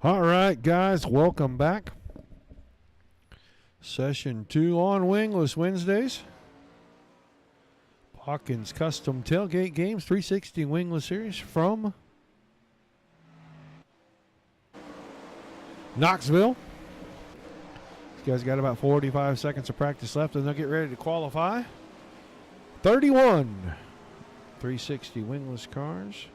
All right, guys, welcome back. Session 2 on Wingless Wednesdays. Paukens Custom Tailgate Games 360 Wingless Series from Knoxville. These guys got about 45 seconds of practice left, and they'll get ready to qualify. 31 360 Wingless cars.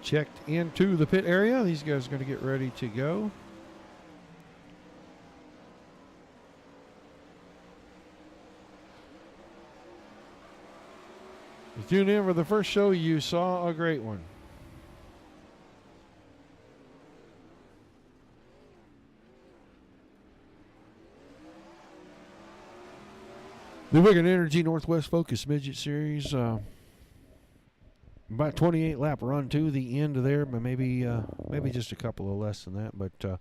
Checked into the pit area. These guys are going to get ready to go. If you tuned in for the first show, you saw a great one. The Wigan Energy Northwest Focus Midget Series. About 28 lap run to the end there, but maybe just a couple of less than that. But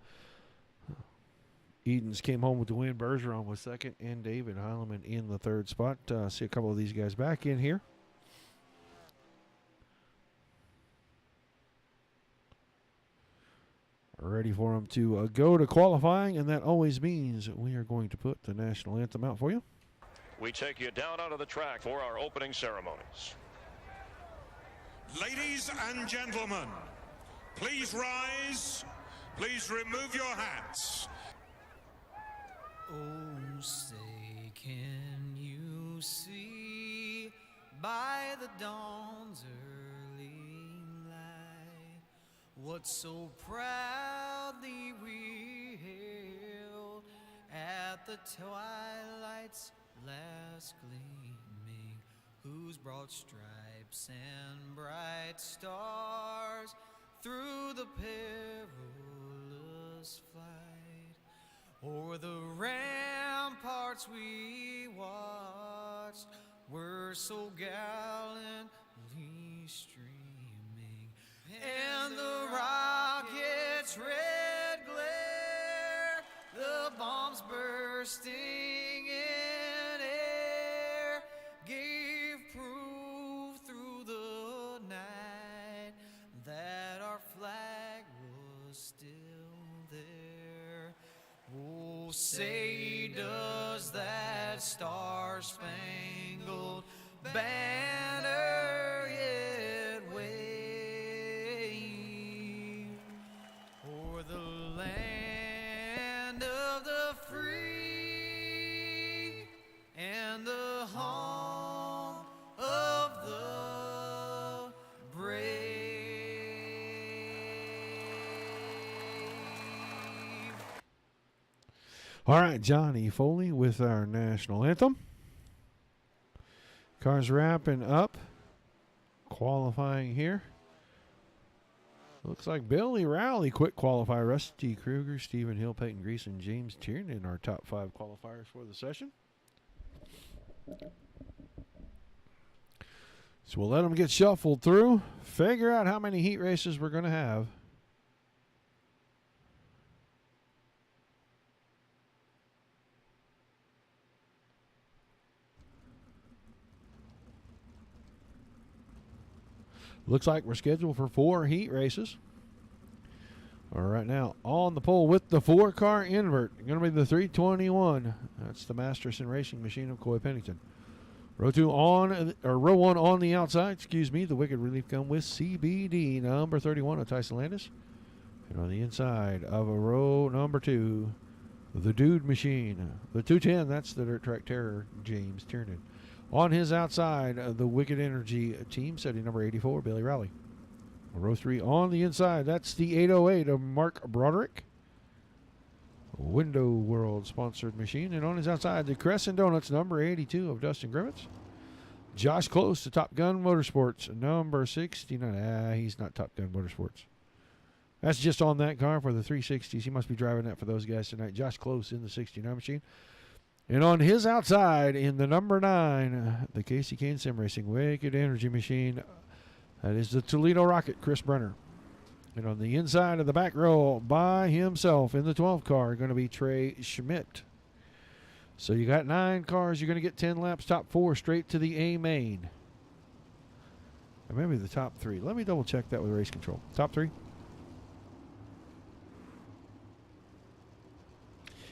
Edens came home with the win. Bergeron was second, and David Heileman in the third spot. See a couple of these guys back in here. Ready for them to go to qualifying, and that always means we are going to put the national anthem out for you. We take you down onto the track for our opening ceremonies. Ladies and gentlemen, please rise. Please remove your hats. Oh, say, can you see by the dawn's early light what so proudly we hailed at the twilight's last gleaming, whose broad stripes and bright stars through the perilous flight o'er the ramparts we watched were so gallantly streaming, and the rocket's red glare, the bombs bursting in air, gave proof through the night that our flag was still there. Oh, say does that star-spangled banner yet wave o'er the land of the free and the home of the brave. All right, Johnny Foley with our national anthem. Cars wrapping up. Qualifying here. Looks like Billy Rowley quick qualifier. Rusty Kruger, Stephen Hill, Peyton Grease, and James Tiernan our top 5 qualifiers for the session. So we'll let them get shuffled through. Figure out how many heat races we're going to have. Looks like we're scheduled for 4 heat races. All right, now on the pole with the 4-car invert, going to be the 321. That's the Masterson Racing Machine of Coy Pennington. Row 1 on the outside. The Wicked Relief Gun with CBD number 31 of Tyson Landis. And on the inside of a row number 2, the Dude Machine, the 210. That's the Dirt Track Terror, James Tiernan. On his outside, the Wicked Energy team, setting number 84, Billy Rowley. Row 3 on the inside, that's the 808 of Mark Broderick. Window World sponsored machine. And on his outside, the Crescent Donuts, number 82 of Dustin Grimmets. Josh Close to Top Gun Motorsports, number 69. He's not Top Gun Motorsports. That's just on that car for the 360s. He must be driving that for those guys tonight. Josh Close in the 69 machine. And on his outside, in the number 9, the Casey Kane Sim Racing Wicked Energy Machine, that is the Toledo Rocket, Chris Brenner. And on the inside of the back row, by himself in the 12 car, going to be Trey Schmidt. So you got 9 cars. You're going to get 10 laps, top 4 straight to the A main. Or maybe the top 3. Let me double check that with race control. Top 3?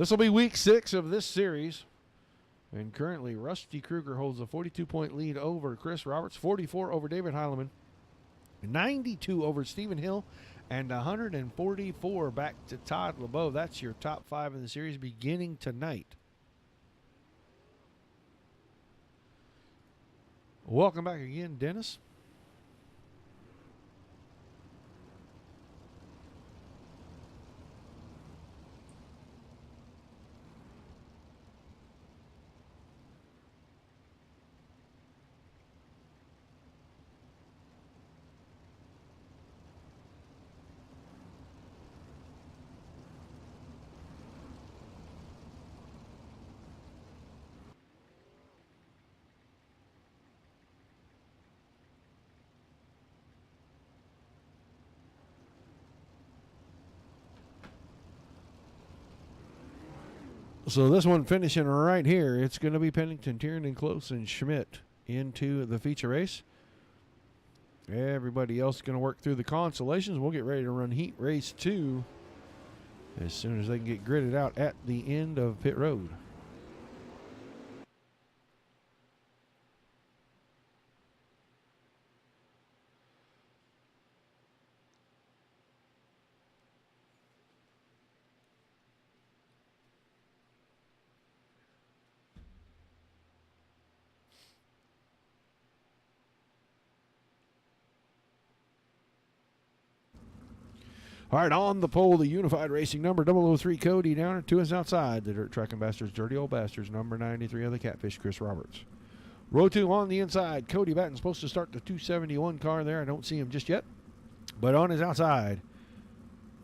This will be week 6 of this series. And currently, Rusty Kruger holds a 42-point lead over Chris Roberts, 44 over David Heileman, 92 over Stephen Hill, and 144 back to Todd LeBeau. That's your top 5 in the series beginning tonight. Welcome back again, Dennis. So this one finishing right here, it's going to be Pennington, Tiernan, Close, and Schmidt into the feature race. Everybody else is going to work through the consolations. We'll get ready to run heat race 2 as soon as they can get gridded out at the end of pit road. All right, on the pole, the Unified Racing number 003, Cody Downer. To his outside, the Dirt Track Ambassadors, Dirty Old Bastards, number 93 of the Catfish, Chris Roberts. Row 2 on the inside, Cody Batten's supposed to start the 271 car there. I don't see him just yet. But on his outside,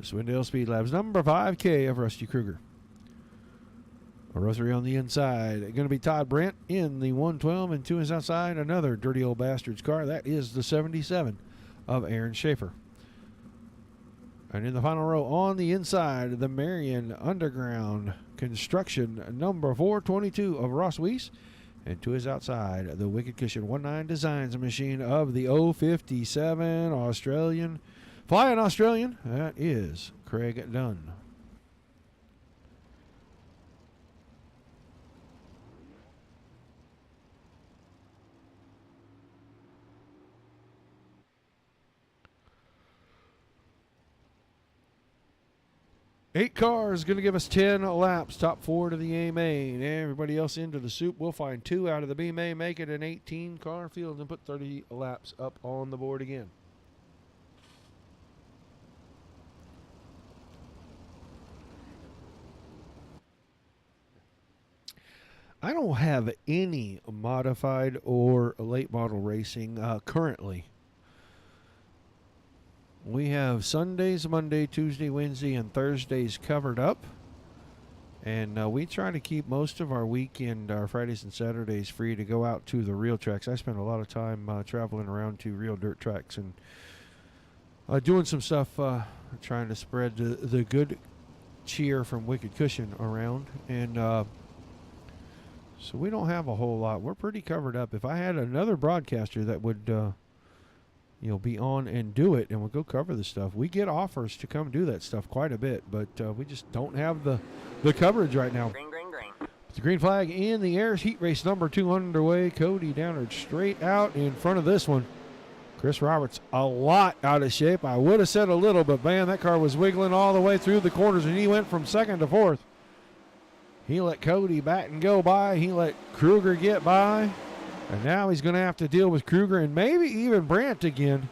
the Swindale Speed Labs, number 5K of Rusty Kruger. Row 3 on the inside, going to be Todd Brandt in the 112, and to his outside, another Dirty Old Bastards car. That is the 77 of Aaron Schaefer. And in the final row on the inside, the Marion Underground Construction number 422 of Ross Weiss. And to his outside, the Wicked Cushion 19 Designs machine of the 057 Australian. Flying Australian, that is Craig Dunn. Eight cars going to give us 10 laps. Top 4 to the A main. Everybody else into the soup. We'll find 2 out of the B main. Make it an 18-car field and put 30 laps up on the board again. I don't have any modified or late model racing currently. We have Sundays, Monday, Tuesday, Wednesday, and Thursdays covered up. And we try to keep most of our weekend, our Fridays and Saturdays, free to go out to the real tracks. I spend a lot of time traveling around to real dirt tracks and doing some stuff, trying to spread the good cheer from Wicked Cushion around. And so we don't have a whole lot. We're pretty covered up. If I had another broadcaster that would be on and do it, and we'll go cover the stuff. We get offers to come do that stuff quite a bit, but we just don't have the coverage right now. Green, green, green. The green flag in the air. Heat race number 2 underway. Cody Downard straight out in front of this one. Chris Roberts a lot out of shape. I would have said a little, but man, that car was wiggling all the way through the corners, and he went from 2nd to 4th. He let Cody Batten go by. He let Kruger get by. And now he's going to have to deal with Kruger and maybe even Brandt again.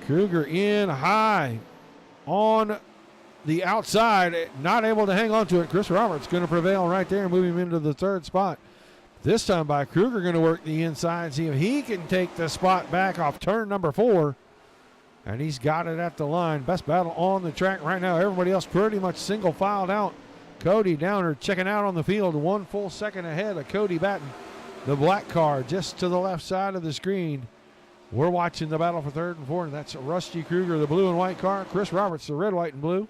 Kruger in high on the outside, not able to hang on to it. Chris Roberts going to prevail right there and move him into the 3rd spot. This time by Kruger, going to work the inside, see if he can take the spot back off turn number 4. And he's got it at the line. Best battle on the track right now. Everybody else pretty much single filed out. Cody Downer checking out on the field, 1 full second ahead of Cody Batten. The black car just to the left side of the screen. We're watching the battle for 3rd and 4th, and that's Rusty Kruger, the blue and white car. Chris Roberts, the red, white, and blue.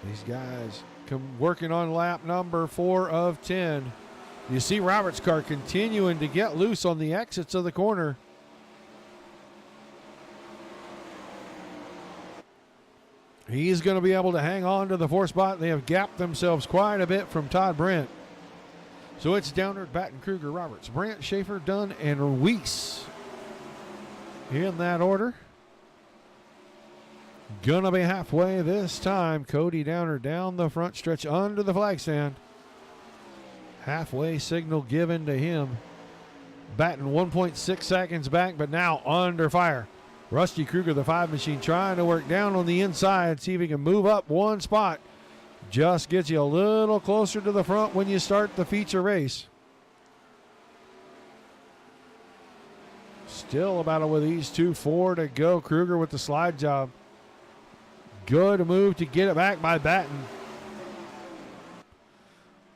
These guys come working on lap number 4 of 10. You see Roberts' car continuing to get loose on the exits of the corner. He's going to be able to hang on to the 4th spot. They have gapped themselves quite a bit from Todd Brandt. So it's Downard, Batten, Kruger, Roberts, Brandt, Schaefer, Dunn, and Weiss in that order. Gonna be halfway this time. Cody Downer down the front stretch under the flag stand. Halfway signal given to him. Batten 1.6 seconds back, but now under fire. Rusty Kruger, the 5 machine, trying to work down on the inside, see if he can move up 1 spot. Just gets you a little closer to the front when you start the feature race. Still about it with these 2-4 to go. Kruger with the slide job. Good move to get it back by Batten.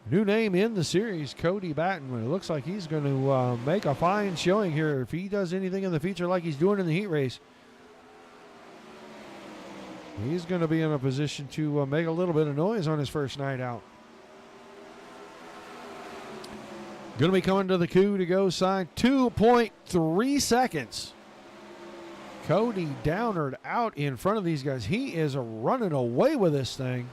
New name in the series, Cody Batten. It looks like he's going to make a fine showing here if he does anything in the feature like he's doing in the heat race. He's going to be in a position to make a little bit of noise on his first night out. Going to be coming to the coup to go sign 2.3 seconds. Cody Downard out in front of these guys. He is running away with this thing.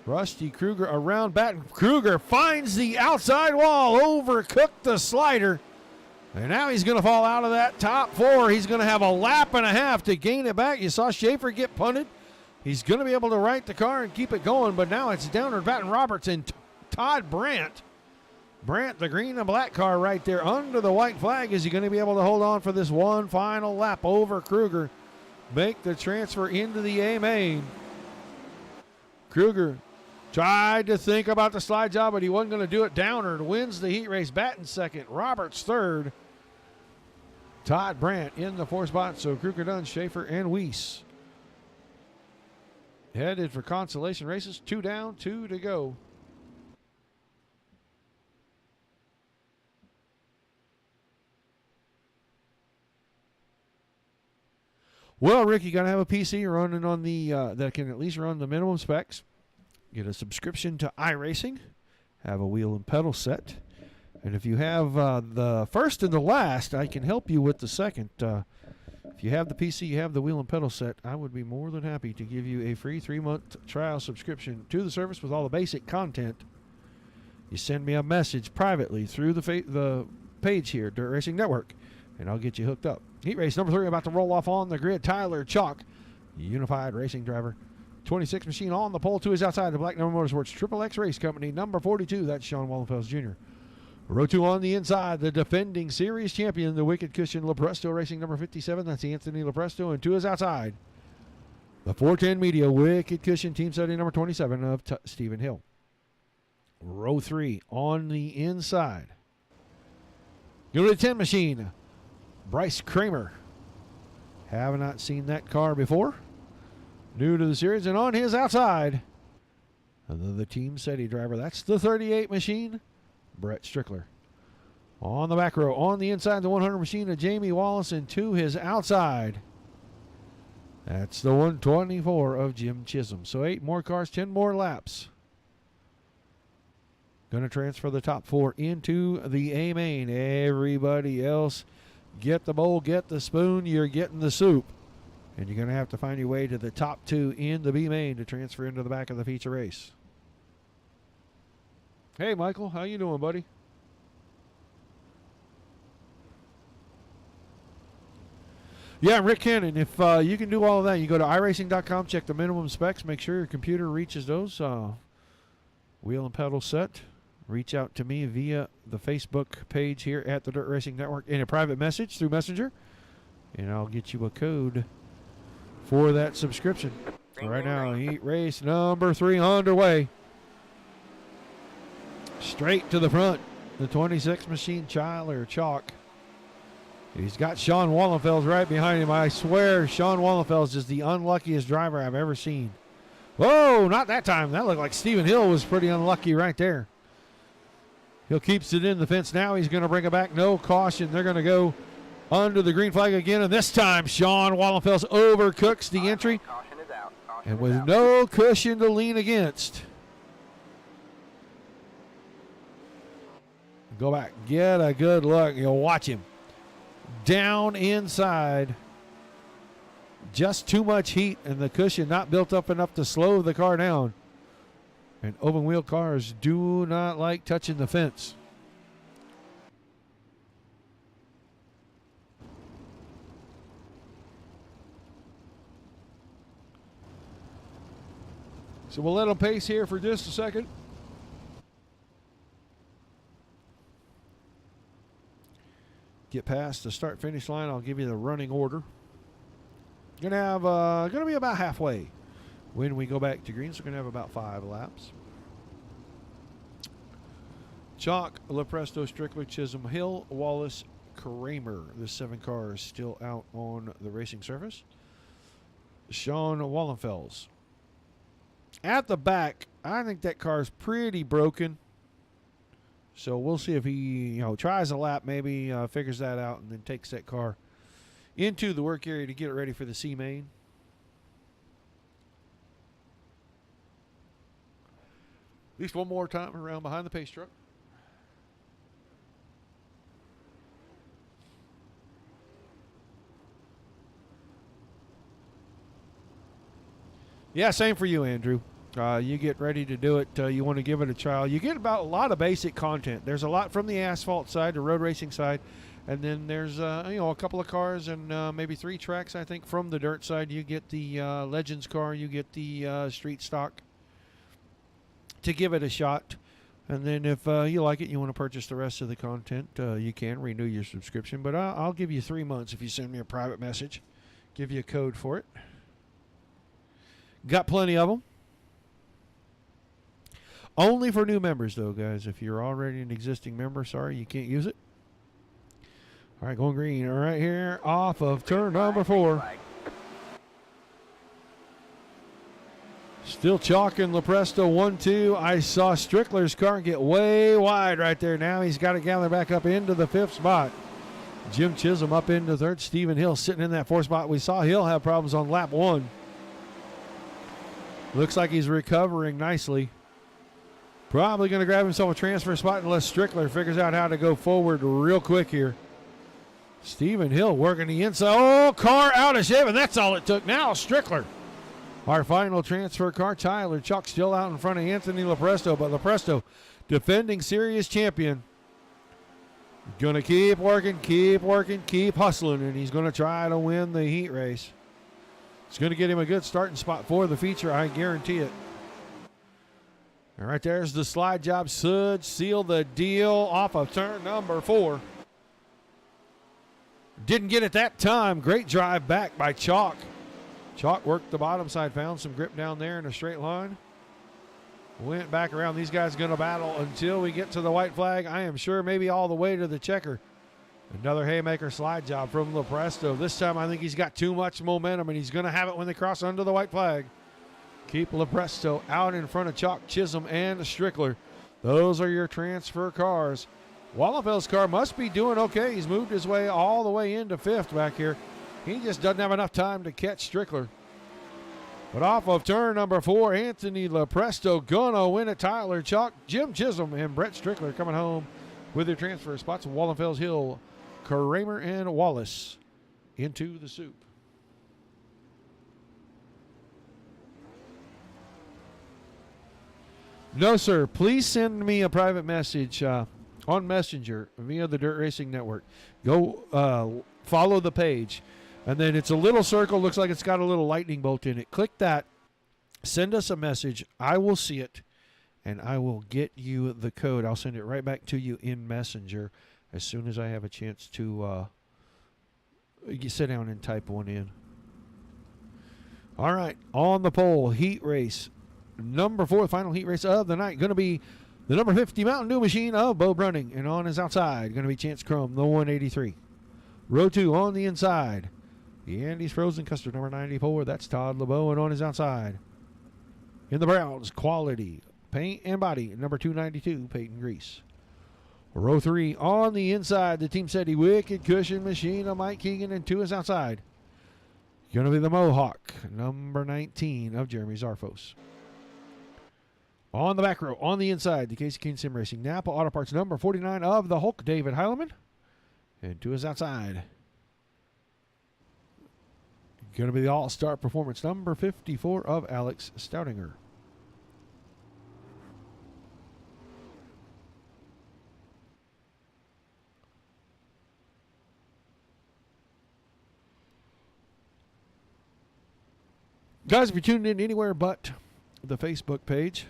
Rusty Kruger around Batten. Kruger finds the outside wall, overcooked the slider. And now he's going to fall out of that top 4. He's going to have a lap and a half to gain it back. You saw Schaefer get punted. He's going to be able to right the car and keep it going, but now it's Downard, Batten, Roberts, and Todd Brandt. Brandt, the green and black car right there under the white flag. Is he going to be able to hold on for this one final lap over Kruger? Make the transfer into the A main. Kruger tried to think about the slide job, but he wasn't going to do it. Downard wins the heat race. Batten second. Roberts third. Todd Brandt in the 4th spot. So Kruger, Dunn, Schaefer, and Weiss headed for consolation races. 2 down, 2 to go. Well, Rick, you got to have a PC running on the that can at least run the minimum specs. Get a subscription to iRacing. Have a wheel and pedal set. And if you have the first and the last, I can help you with the second. If you have the PC, you have the wheel and pedal set, I would be more than happy to give you a free 3-month trial subscription to the service with all the basic content. You send me a message privately through the page here, Dirt Racing Network, and I'll get you hooked up. Heat race number 3 about to roll off on the grid. Tyler Chalk, Unified Racing driver. 26 machine on the pole to his outside. The Black Number Motorsports Triple X Race Company, number 42. That's Sean Wallenfels Jr. Row 2 on the inside. The defending series champion, the Wicked Cushion Lepresto Racing, number 57. That's Anthony Lepresto. And to his outside, the 410 Media Wicked Cushion Team Study, number 27 of Stephen Hill. Row 3 on the inside. Go to the 10 machine. Bryce Kramer. Have not seen that car before. New to the series, and on his outside, the Team City driver. That's the 38 machine, Brett Strickler. On the back row, on the inside, the 100 machine of Jamie Wallace, and to his outside, that's the 124 of Jim Chisholm. So 8 more cars, 10 more laps. Going to transfer the top 4 into the A main. Everybody else, get the bowl, get the spoon, you're getting the soup. And you're going to have to find your way to the top 2 in the B main to transfer into the back of the feature race. Hey, Michael, how you doing, buddy? Yeah, Rick Cannon. If you can do all of that, you go to iRacing.com, check the minimum specs, make sure your computer reaches those. Wheel and pedal set. Reach out to me via the Facebook page here at the Dirt Racing Network in a private message through Messenger, and I'll get you a code for that subscription. Right now, heat race number 3 underway. Straight to the front, the 26 machine Chalk. He's got Sean Wallenfels right behind him. I swear Sean Wallenfels is the unluckiest driver I've ever seen. Whoa, not that time. That looked like Stephen Hill was pretty unlucky right there. Hill keeps it in the fence now. He's going to bring it back. No caution. They're going to go under the green flag again, and this time Sean Wallenfels overcooks the entry. Caution is out. Caution And is with out. no cushion to lean against. Go back. Get a good look. You'll watch him. Down inside. Just too much heat and the cushion not built up enough to slow the car down. And open wheel cars do not like touching the fence. So we'll let them pace here for just a second. Get past the start-finish line. I'll give you the running order. Gonna be about halfway when we go back to green. So we're gonna have about 5 laps. Chalk, Lepresto, Strickler, Chisholm, Hill, Wallace, Kramer. The 7 cars still out on the racing surface. Sean Wallenfels. At the back, I think that car's pretty broken. So we'll see if he, tries a lap, maybe figures that out, and then takes that car into the work area to get it ready for the C main. At least one more time around behind the pace truck. Yeah, same for you, Andrew. You get ready to do it. You want to give it a trial. You get about a lot of basic content. There's a lot from the asphalt side, the road racing side, and then there's a couple of cars and maybe 3 tracks. I think from the dirt side, you get the Legends car, you get the street stock to give it a shot. And then if you like it, you want to purchase the rest of the content, you can renew your subscription. But I'll give you 3 months if you send me a private message. Give you a code for it. Got plenty of them. Only for new members, though, guys. If you're already an existing member, sorry, you can't use it. All right, going green. All right, here off of turn number 4. Still chalking Lepresto 1-2. I saw Strickler's car get way wide right there. Now he's got to gather back up into the 5th spot. Jim Chisholm up into 3rd. Stephen Hill sitting in that 4th spot. We saw Hill have problems on lap 1. Looks like he's recovering nicely. Probably going to grab himself a transfer spot unless Strickler figures out how to go forward real quick here. Stephen Hill working the inside. Oh, car out of shape, and that's all it took. Now Strickler. Our final transfer car, Tyler Chuck, still out in front of Anthony Lepresto, but Lepresto, defending series champion, going to keep working, keep hustling, and he's going to try to win the heat race. It's going to get him a good starting spot for the feature, I guarantee it. All right, there's the slide job. Should seal the deal off of turn number 4. Didn't get it that time. Great drive back by Chalk. Chalk worked the bottom side, found some grip down there in a straight line. Went back around. These guys going to battle until we get to the white flag. I am sure maybe all the way to the checker. Another haymaker slide job from Lepresto. This time I think he's got too much momentum, and he's going to have it when they cross under the white flag. Keep Lepresto out in front of Chalk, Chisholm, and Strickler. Those are your transfer cars. Wallenfeld's car must be doing okay. He's moved his way all the way into 5th back here. He just doesn't have enough time to catch Strickler. But off of turn number 4, Anthony Lepresto gonna win it. Tyler Chalk, Jim Chisholm, and Brett Strickler coming home with their transfer spots. Wallenfeld's Hill, Kramer, and Wallace into the soup. No, sir. Please send me a private message on Messenger via the Dirt Racing Network. Go follow the page. And then it's a little circle. Looks like it's got a little lightning bolt in it. Click that. Send us a message. I will see it. And I will get you the code. I'll send it right back to you in Messenger as soon as I have a chance to sit down and type one in. All right. On the pole, heat race. Number 4, final heat race of the night, going to be the number 50 Mountain Dew machine of Bo Brunning. And on his outside, going to be Chance Crum, the 183. Row 2 on the inside, the Andy's Frozen Custard, number 94. That's Todd LeBeau. And on his outside, in the Browns, Quality Paint and Body, number 292, Peyton Grease. Row 3 on the inside, the Team City Wicked Cushion machine of Mike Keegan. And to his outside, going to be the Mohawk, number 19 of Jeremy Zarfos. On the back row, on the inside, the Casey Kane Sim Racing Napa Auto Parts, number 49 of the Hulk, David Heileman. And to his outside, Going to be the all-star performance number 54 of Alex Stoudinger. Guys, if you're tuned in anywhere but the Facebook page,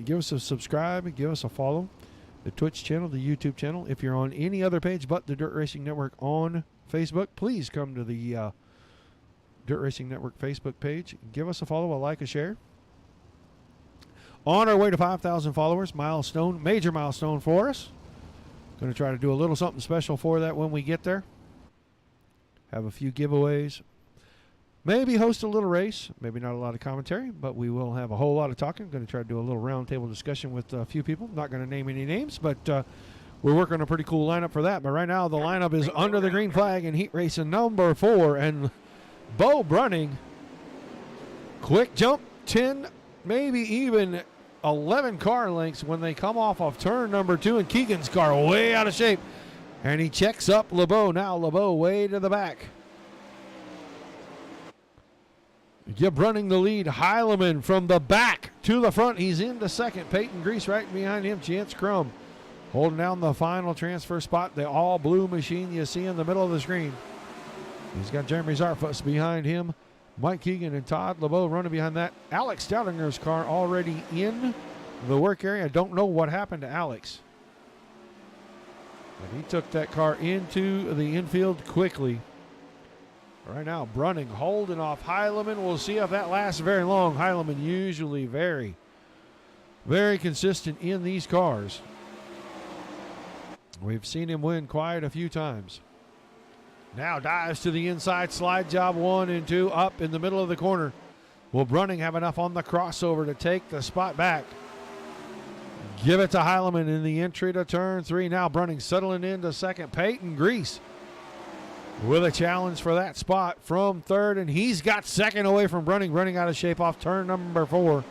give us a subscribe, give us a follow. The Twitch channel, the YouTube channel. If you're on any other page but the Dirt Racing Network on Facebook, please come to the Dirt Racing Network Facebook page. Give us a follow, a like, a share. On our way to 5,000 followers, milestone, major milestone for us. Going to try to do a little something special for that when we get there. Have a few giveaways. Maybe host a little race. Maybe not a lot of commentary, but we will have a whole lot of talking. Going to try to do a little roundtable discussion with a few people. Not going to name any names, but we're working on a pretty cool lineup for that. But right now, the lineup is under the green flag in heat racing number 4. And Bo Brunning, quick jump, 10, maybe even 11 car lengths when they come off of turn number 2. And Keegan's car way out of shape. And he checks up LeBeau. Now LeBeau way to the back. Yep, running the lead. Heilemann from the back to the front. He's into second. Peyton Grease right behind him. Chance Crum holding down the final transfer spot. The all blue machine you see in the middle of the screen. He's got Jeremy Zarfus behind him. Mike Keegan and Todd LeBeau running behind that. Alex Stoudinger's car already in the work area. I don't know what happened to Alex. But he took that car into the infield quickly. Right now, Brunning holding off Heilemann. We'll see if that lasts very long. Heilemann usually very, very consistent in these cars. We've seen him win quite a few times. Now dives to the inside, slide job 1 and 2 up in the middle of the corner. Will Brunning have enough on the crossover to take the spot back? Give it to Heilemann in the entry to turn 3. Now Brunning settling into second. Peyton Grease with a challenge for that spot from third, and he's got second away from Brunning, running out of shape off turn number 4.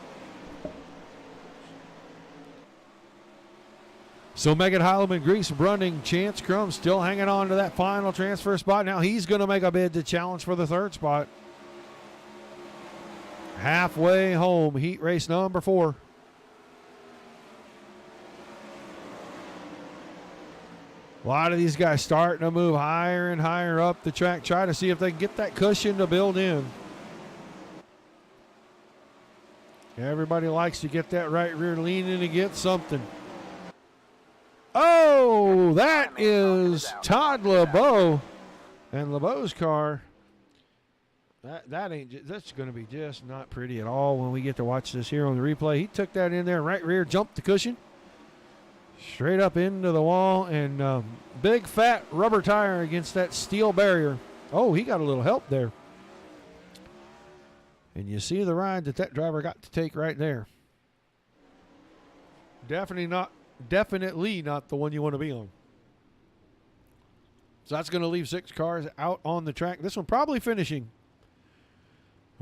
So Megan Heilemann, Grease, Brunning, Chance Crum still hanging on to that final transfer spot. Now he's going to make a bid to challenge for the third spot. Halfway home, heat race number 4. A lot of these guys starting to move higher and higher up the track, try to see if they can get that cushion to build in. Everybody likes to get that right rear leaning to get something. Oh, that is Todd LeBeau. And LeBeau's car, that's going to be just not pretty at all when we get to watch this here on the replay. He took that in there, right rear, jumped the cushion. Straight up into the wall, and big fat rubber tire against that steel barrier. Oh, he got a little help there. And you see the ride that driver got to take right there. Definitely not the one you want to be on. So that's going to leave 6 cars out on the track. This one probably finishing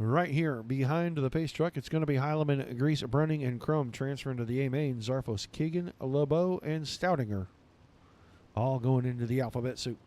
right here behind the pace truck. It's going to be Heilemann, Grease, Brunning, and Crum transferring to the A main. Zarfos, Keegan, LeBeau, and Stoudinger all going into the alphabet soup.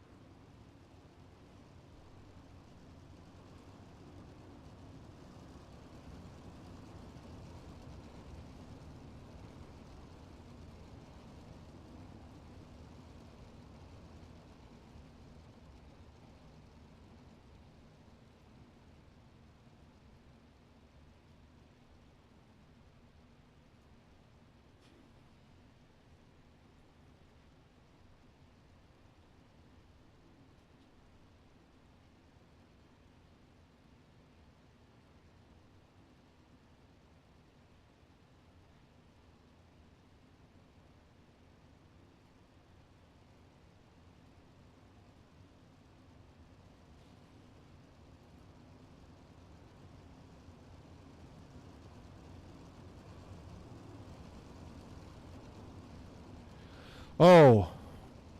Oh,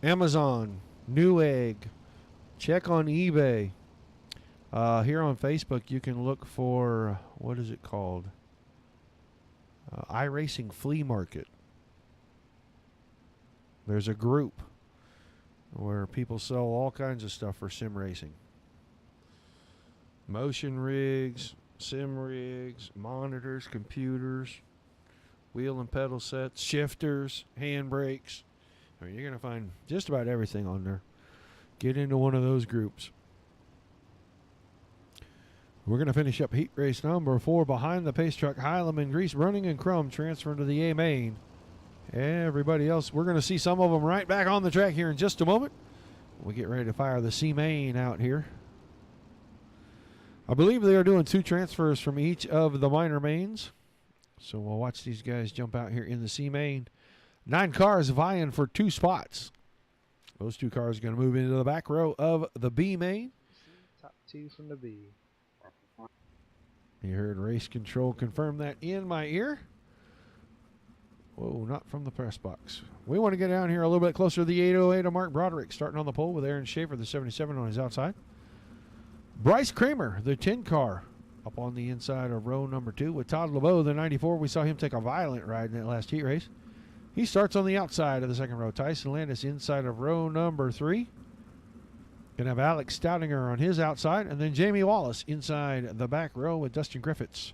Amazon, Newegg, check on eBay. Here on Facebook, you can look for, what is it called? iRacing Flea Market. There's a group where people sell all kinds of stuff for sim racing. Motion rigs, sim rigs, monitors, computers, wheel and pedal sets, shifters, handbrakes. I mean, you're going to find just about everything on there. Get into one of those groups. We're going to finish up heat race number 4 behind the pace truck. Hylam and Grease, Running and Crum transferring to the A main. Everybody else, we're going to see some of them right back on the track here in just a moment. We get ready to fire the C main out here. I believe they are doing 2 transfers from each of the minor mains. So we'll watch these guys jump out here in the C main. 9 cars vying for 2 spots. Those 2 cars are going to move into the back row of the B main. Top 2 from the B. You heard race control confirm that in my ear. Whoa, not from the press box. We want to get down here a little bit closer to the 808 of Mark Broderick, starting on the pole with Aaron Schaefer, the 77 on his outside. Bryce Kramer, the 10 car, up on the inside of row number 2 with Todd LeBeau, the 94. We saw him take a violent ride in that last heat race. He starts on the outside of the second row. Tyson Landis inside of row number 3. Going to have Alex Stoudinger on his outside, and then Jamie Wallace inside the back row with Dustin Griffiths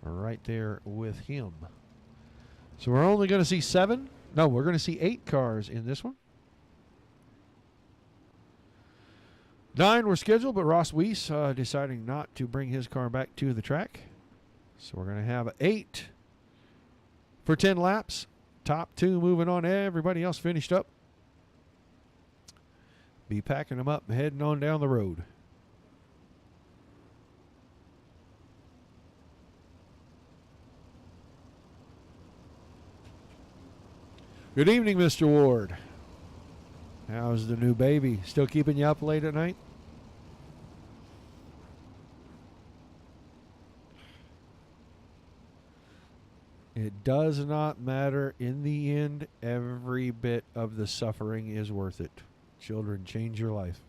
right there with him. So we're only going to see 7. No, we're going to see 8 cars in this one. 9 were scheduled, but Ross Weiss deciding not to bring his car back to the track. So we're going to have 8 for 10 laps. Top 2 moving on. Everybody else finished up. Be packing them up and heading on down the road. Good evening, Mr. Ward. How's the new baby? Still keeping you up late at night? It does not matter. In the end, every bit of the suffering is worth it. Children change your life.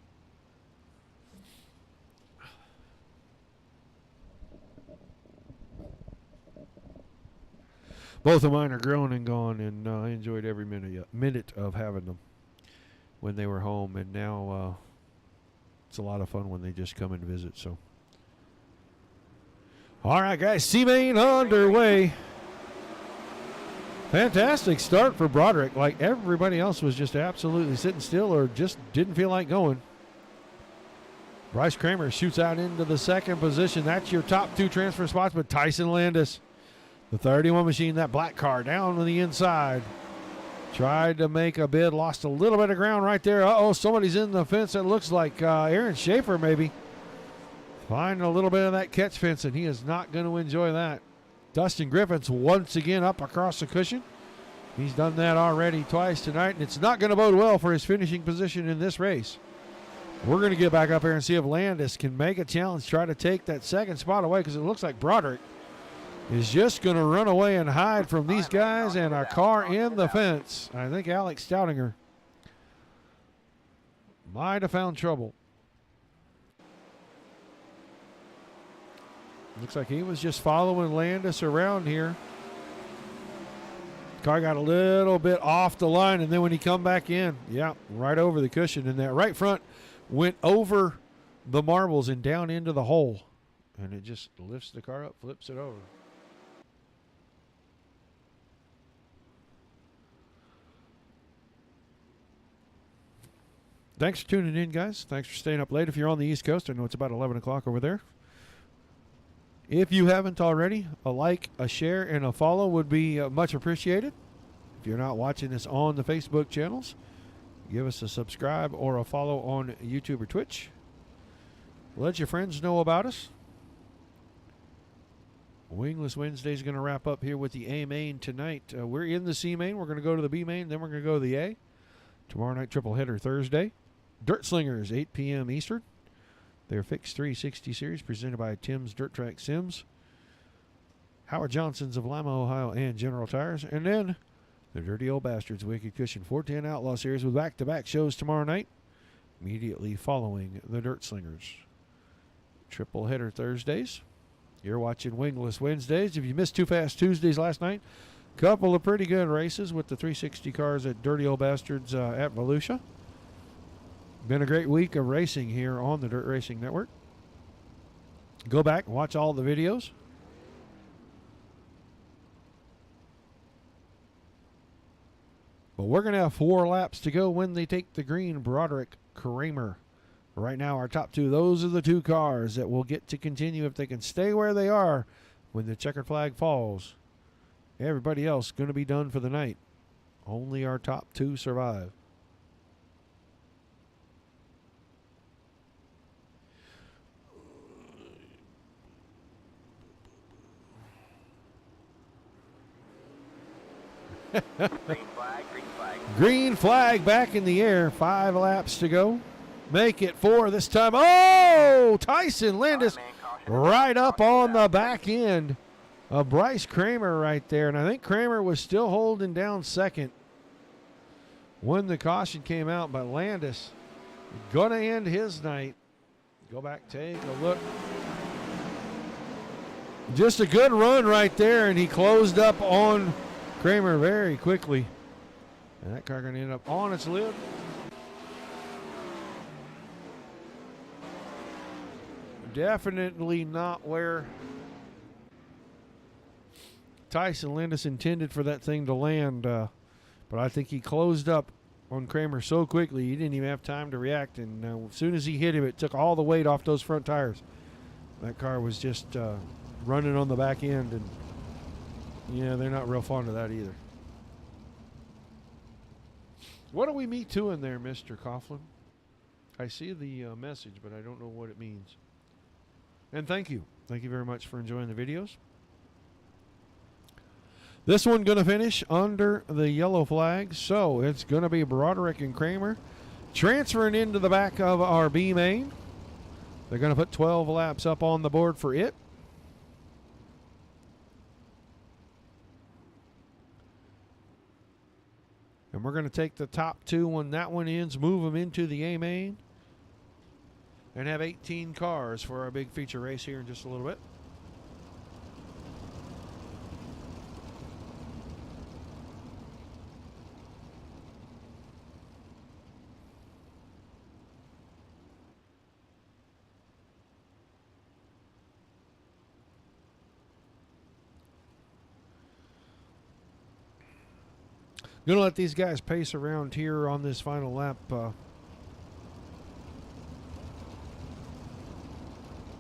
Both of mine are grown and gone, and I enjoyed every minute of having them when they were home, and now it's a lot of fun when they just come and visit. So, all right, guys, C-Main underway. Fantastic start for Broderick. Like everybody else was just absolutely sitting still or just didn't feel like going. Bryce Kramer shoots out into the second position. That's your top 2 transfer spots, but Tyson Landis, the 31 machine, that black car down on the inside. Tried to make a bid, lost a little bit of ground right there. Uh-oh, somebody's in the fence. It looks like Aaron Schaefer maybe. Finding a little bit of that catch fence, and he is not going to enjoy that. Dustin Griffiths once again up across the cushion. He's done that already twice tonight, and it's not going to bode well for his finishing position in this race. We're going to get back up here and see if Landis can make a challenge, try to take that second spot away, because it looks like Broderick is just going to run away and hide from these guys and a car in the fence. I think Alex Stoudinger might have found trouble. Looks like he was just following Landis around here. Car got a little bit off the line, and then when he come back in, yeah, right over the cushion, and that right front went over the marbles and down into the hole. And it just lifts the car up, flips it over. Thanks for tuning in, guys. Thanks for staying up late. If you're on the East Coast, I know it's about 11 o'clock over there. If you haven't already, a like, a share, and a follow would be much appreciated. If you're not watching this on the Facebook channels, give us a subscribe or a follow on YouTube or Twitch. Let your friends know about us. Wingless Wednesday is going to wrap up here with the A main tonight. We're in the C main. We're going to go to the B main, then we're going to go to the A. Tomorrow night, triple header Thursday. Dirt Slingers, 8 p.m. Eastern. Their Fix 360 series presented by Tim's Dirt Track Sims, Howard Johnson's of Lima, Ohio, and General Tires. And then the Dirty Old Bastards Wicked Cushion 410 Outlaw series with back-to-back shows tomorrow night, immediately following the Dirt Slingers. Triple header Thursdays. You're watching Wingless Wednesdays. If you missed Too Fast Tuesdays last night, couple of pretty good races with the 360 cars at Dirty Old Bastards at Volusia. Been a great week of racing here on the Dirt Racing Network. Go back and watch all the videos. But we're going to have 4 laps to go when they take the green. Broderick, Kramer. Right now, our top 2, those are the 2 cars that will get to continue if they can stay where they are when the checkered flag falls. Everybody else going to be done for the night. Only our top 2 survive. Green flag, green flag. Green flag back in the air. 5 laps to go. Make it 4 this time. Oh, Tyson Landis Man, caution. right up on the back end of Bryce Kramer right there. And I think Kramer was still holding down second when the caution came out. But Landis going to end his night. Go back, take a look. Just a good run right there. And he closed up on Kramer very quickly. And that car going to end up on its lid. Definitely not where Tyson Landis intended for that thing to land. But I think he closed up on Kramer so quickly he didn't even have time to react. And as soon as he hit him, it took all the weight off those front tires. That car was just running on the back end. And, yeah, they're not real fond of that either. What are we Me Too in there, Mr. Coughlin? I see the message, but I don't know what it means. And thank you. Thank you very much for enjoying the videos. This one going to finish under the yellow flag. So it's going to be Broderick and Kramer transferring into the back of our B main. They're going to put 12 laps up on the board for it. And we're going to take the top 2 when that one ends, move them into the A main, and have 18 cars for our big feature race here in just a little bit. Gonna let these guys pace around here on this final lap.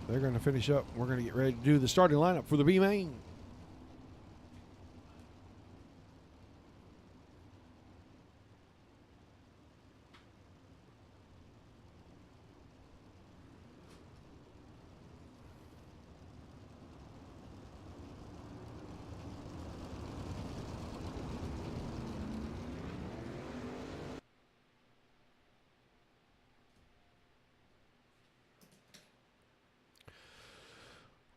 They're going to finish up. We're going to get ready to do the starting lineup for the B main.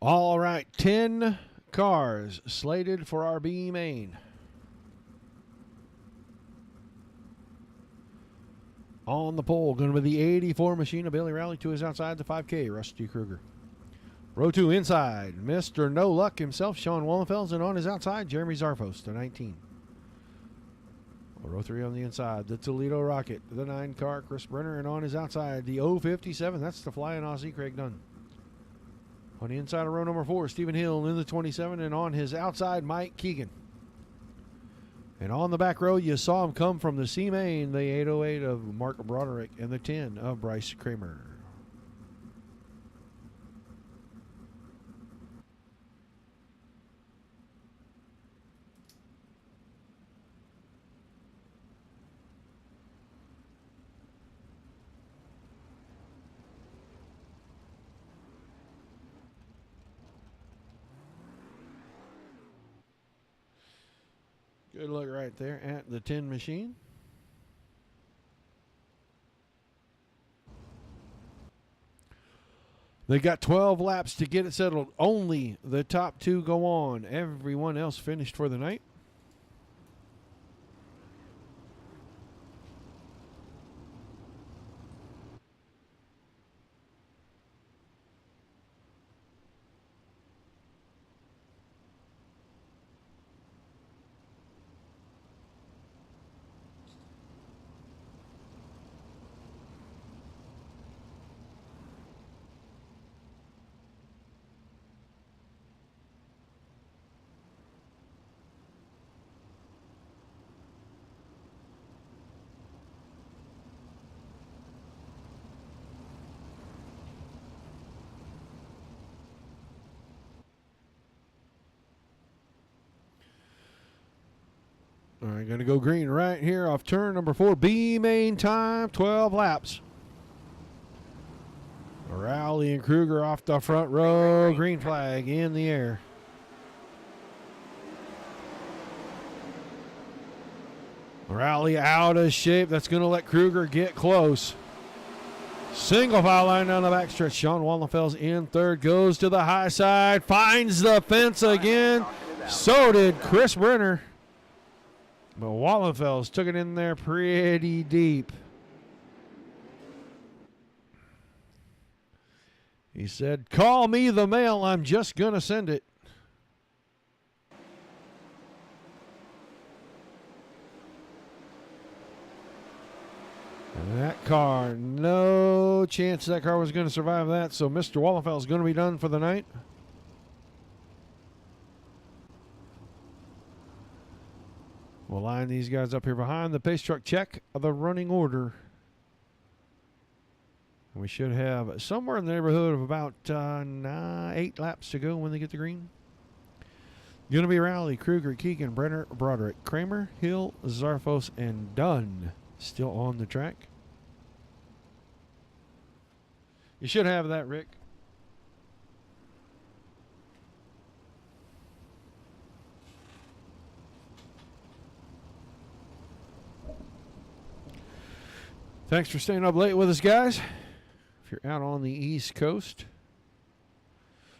All right, 10 cars slated for our B main. On the pole, going to be the 84 machine of Billy Rowley to his outside, the 5K, Rusty Kruger. Row 2 inside, Mr. No Luck himself, Sean Wallenfels, and on his outside, Jeremy Zarfos, the 19. Row 3 on the inside, the Toledo Rocket, the 9 car, Chris Brenner, and on his outside, the 057, that's the Flying Aussie, Craig Dunn. On the inside of row number 4, Stephen Hill in the 27, and on his outside, Mike Keegan. And on the back row, you saw him come from the C main, the 808 of Mark Broderick, and the 10 of Bryce Kramer. Good look right there at the 10 machine. They got 12 laps to get it settled. Only the top 2 go on. Everyone else finished for the night. All right, going to go green right here off turn number 4. B main time, 12 laps. Rowley and Kruger off the front row. Green flag in the air. Rowley out of shape. That's going to let Kruger get close. Single foul line down the backstretch. Sean Wallenfels in third. Goes to the high side. Finds the fence again. So did Chris Brenner. But Wallenfels took it in there pretty deep. He said, "Call me the mail. I'm just going to send it." And that car, no chance that car was going to survive that. So Mr. Wallenfels is going to be done for the night. We'll line these guys up here behind the pace truck. Check the running order. We should have somewhere in the neighborhood of about 8 laps to go when they get the green. Going to be Rowley, Kruger, Keegan, Brenner, Broderick, Kramer, Hill, Zarfos, and Dunn still on the track. You should have that, Rick. Thanks for staying up late with us, guys. If you're out on the East Coast.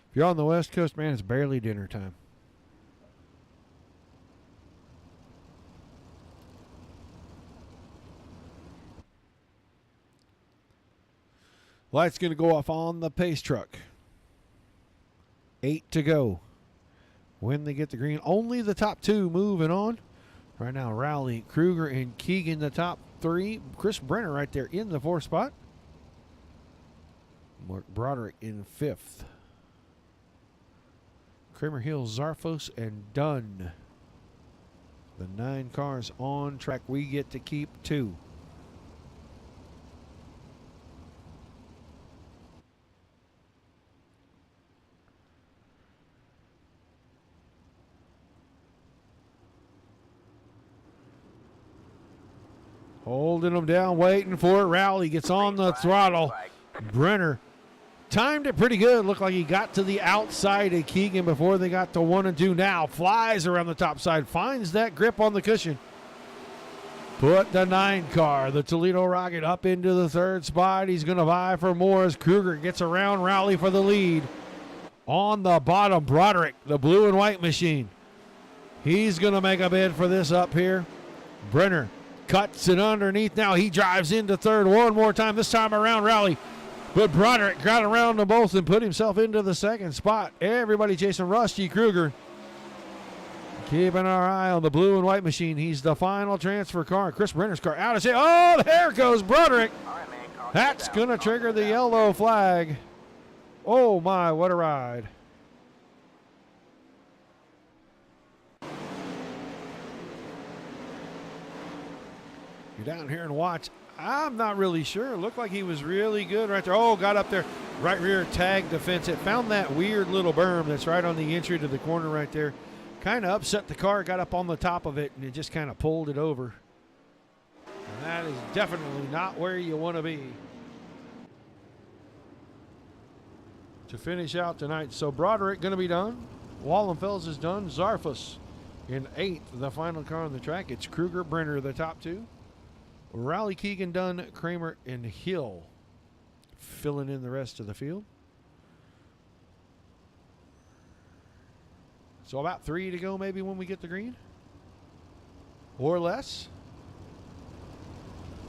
If you're on the West Coast, man, it's barely dinner time. Light's going to go off on the pace truck. 8 to go. When they get the green, only the top 2 moving on. Right now, Rowley, Kruger, and Keegan, the top 3. Chris Brenner right there in the 4th spot. Mark Broderick in 5th. Kramer, Hill, Zarfos, and Dunn. The 9 cars on track. We get to keep 2. Holding them down, waiting for it. Rowley gets on the throttle. Brenner timed it pretty good. Looked like he got to the outside of Keegan before they got to 1 and 2. Now flies around the top side, finds that grip on the cushion. Put the 9 car, the Toledo Rocket, up into the 3rd spot. He's going to vie for more as Kruger gets around Rowley for the lead. On the bottom, Broderick, the blue and white machine. He's going to make a bid for this up here. Brenner cuts it underneath. Now he drives into 3rd one more time. This time around Rowley. But Broderick got around them both and put himself into the 2nd spot. Everybody chasing Rusty Kruger. Keeping our eye on the blue and white machine. He's the final transfer car. Chris Brenner's car out of shape. Oh, there goes Broderick. That's going to trigger the yellow flag. Oh, my, what a ride. You're down here and watch. I'm not really sure. It looked like he was really good right there. Oh, got up there. Right rear tagged the fence. It found that weird little berm that's right on the entry to the corner right there. Kind of upset the car, got up on the top of it, and it just kind of pulled it over. And that is definitely not where you want to be to finish out tonight. So Broderick going to be done. Wallenfels is done. Zarfus in 8th, the final car on the track. It's Kruger, Brenner, the top 2. Rowley, Keegan, Dunn, Kramer, and Hill filling in the rest of the field. So about 3 to go maybe when we get the green. Or less.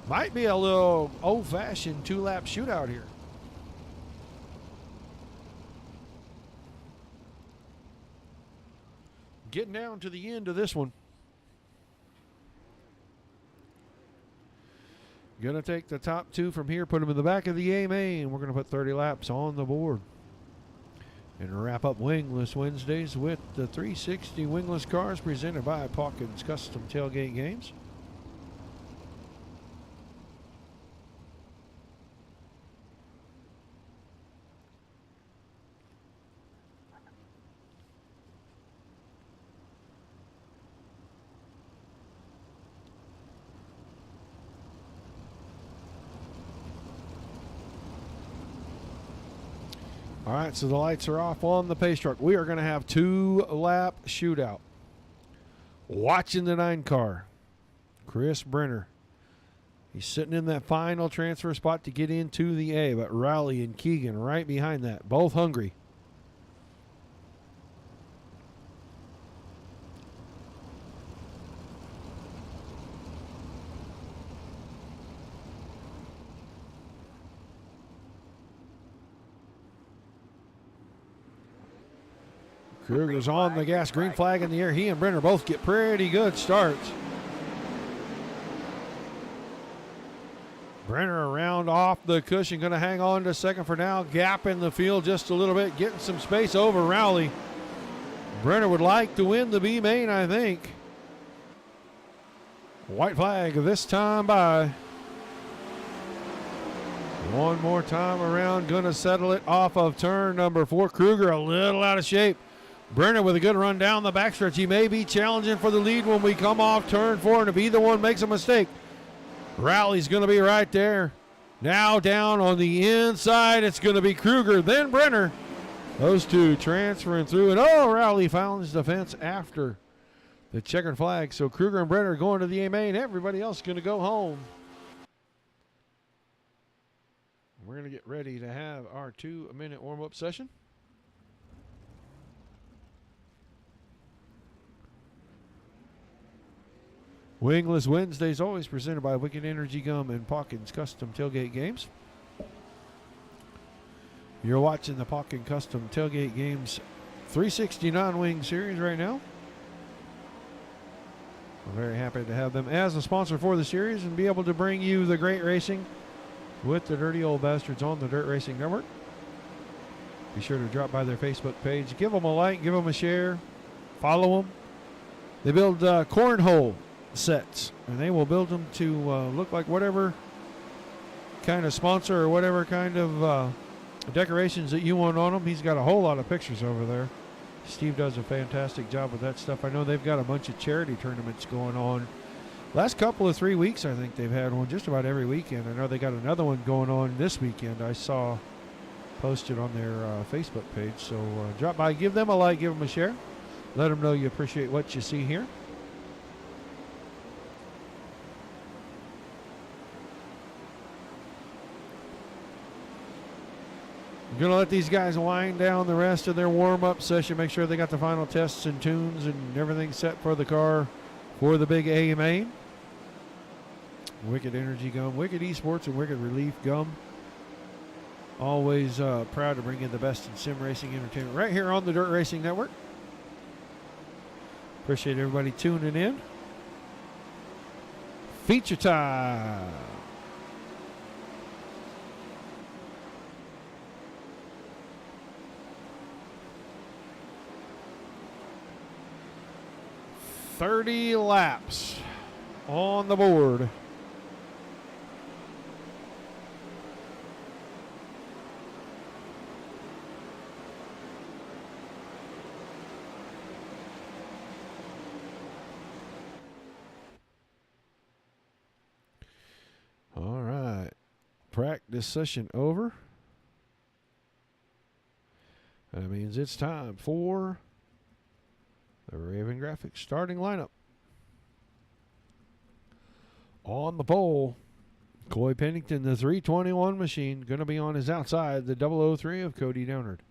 Might be a little old-fashioned 2-lap shootout here. Getting down to the end of this one. Going to take the top 2 from here, put them in the back of the A main. We're going to put 30 laps on the board. And wrap up Wingless Wednesdays with the 360 Wingless cars presented by Paukens Custom Tailgate Games. All right, so the lights are off on the pace truck. We are going to have 2-lap shootout. Watching the 9 car, Chris Brenner. He's sitting in that final transfer spot to get into the A, but Rowley and Keegan right behind that, both hungry. Kruger's on the gas, green flag in the air. He and Brenner both get pretty good starts. Brenner around off the cushion, going to hang on to second for now. Gap in the field just a little bit, getting some space over Rowley. Brenner would like to win the B main, I think. White flag this time by. One more time around, going to settle it off of turn number 4. Kruger a little out of shape. Brenner with a good run down the backstretch. He may be challenging for the lead when we come off turn 4, and if either one makes a mistake, Rowley's going to be right there. Now down on the inside, it's going to be Kruger, then Brenner. Those two transferring through, and Rowley finds the fence after the checkered flag. So Kruger and Brenner going to the A main. Everybody else going to go home. We're going to get ready to have our 2-minute warm-up session. Wingless Wednesdays always presented by Wicked Energy Gum and Paukens Custom Tailgate Games. You're watching the Paukens Custom Tailgate Games 360 non-wing series right now. We're very happy to have them as a sponsor for the series and be able to bring you the great racing with the Dirty Old Bastards on the Dirt Racing Network. Be sure to drop by their Facebook page. Give them a like, give them a share, follow them. They build cornhole sets, and they will build them to look like whatever kind of sponsor or whatever kind of decorations that you want on them. He's got a whole lot of pictures over there. Steve does a fantastic job with that stuff. I know they've got a bunch of charity tournaments going on. Last couple of 3 weeks, I think they've had one just about every weekend. I know they got another one going on this weekend. I saw posted on their Facebook page. So drop by, give them a like, give them a share. Let them know you appreciate what you see here. I'm going to let these guys wind down the rest of their warm-up session, make sure they got the final tests and tunes and everything set for the car for the big A main. Wicked Energy Gum, Wicked Esports, and Wicked Relief Gum. Always proud to bring you the best in sim racing entertainment right here on the Dirt Racing Network. Appreciate everybody tuning in. Feature time. .30 laps on the board. All right. Practice session over. That means it's time for the Raven Graphics starting lineup. On the pole, Coy Pennington, the 321 machine, going to be on his outside, the 003 of Cody Downard.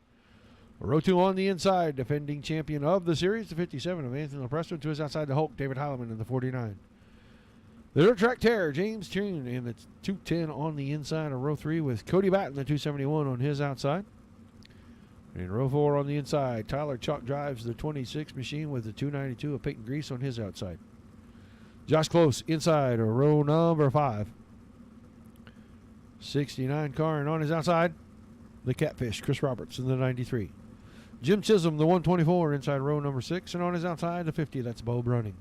Row 2 on the inside, defending champion of the series, the 57 of Anthony LaPresto. To his outside, the Hulk, David Heileman, in the 49. The Dirt Track Terror, James Toon, and the 210 on the inside of row 3 with Cody Batten, the 271 on his outside. In row 4 on the inside, Tyler Chalk drives the 26 machine with the 292 of Peyton Grease on his outside. Josh Close inside of row number 5. 69 car, and on his outside, the Catfish, Chris Roberts in the 93. Jim Chisholm, the 124, inside row number 6, and on his outside, the 50, that's Bo Brunning.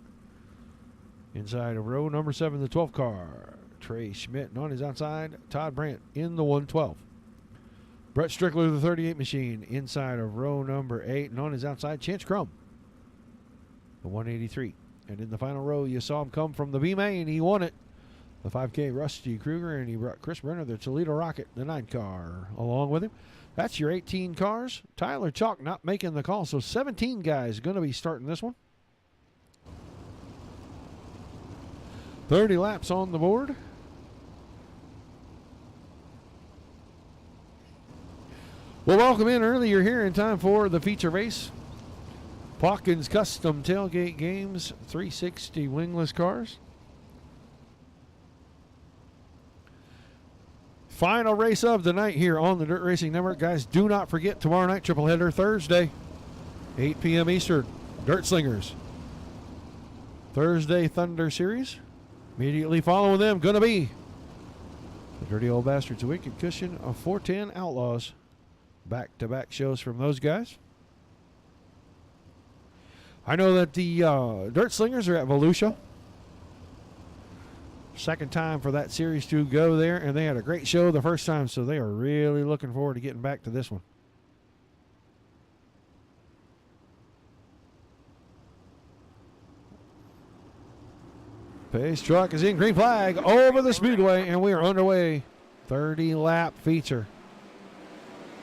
Inside of row number 7, the 12 car, Trey Schmidt, and on his outside, Todd Brandt in the 112. Brett Strickler, the 38 machine, inside of row number 8, and on his outside, Chance Crum, the 183. And in the final row, you saw him come from the B main. He won it. The 5K, Rusty Kruger, and he brought Chris Brenner, the Toledo Rocket, the 9 car, along with him. That's your 18 cars. Tyler Chalk not making the call, so 17 guys going to be starting this one. 30 laps on the board. We'll welcome in earlier here in time for the feature race. Paukens Custom Tailgate Games 360 wingless cars. Final race of the night here on the Dirt Racing Network. Guys, do not forget tomorrow night, triple header Thursday, 8 p.m. Eastern, Dirt Slingers. Thursday Thunder Series. Immediately following them, going to be the Dirty Old Bastards, Wicked Cushion of 410 Outlaws. Back-to-back shows from those guys. I know that the Dirt Slingers are at Volusia. Second time for that series to go there, and they had a great show the first time, so they are really looking forward to getting back to this one. Pace truck is in, green flag over the speedway, and we are underway. 30-lap feature.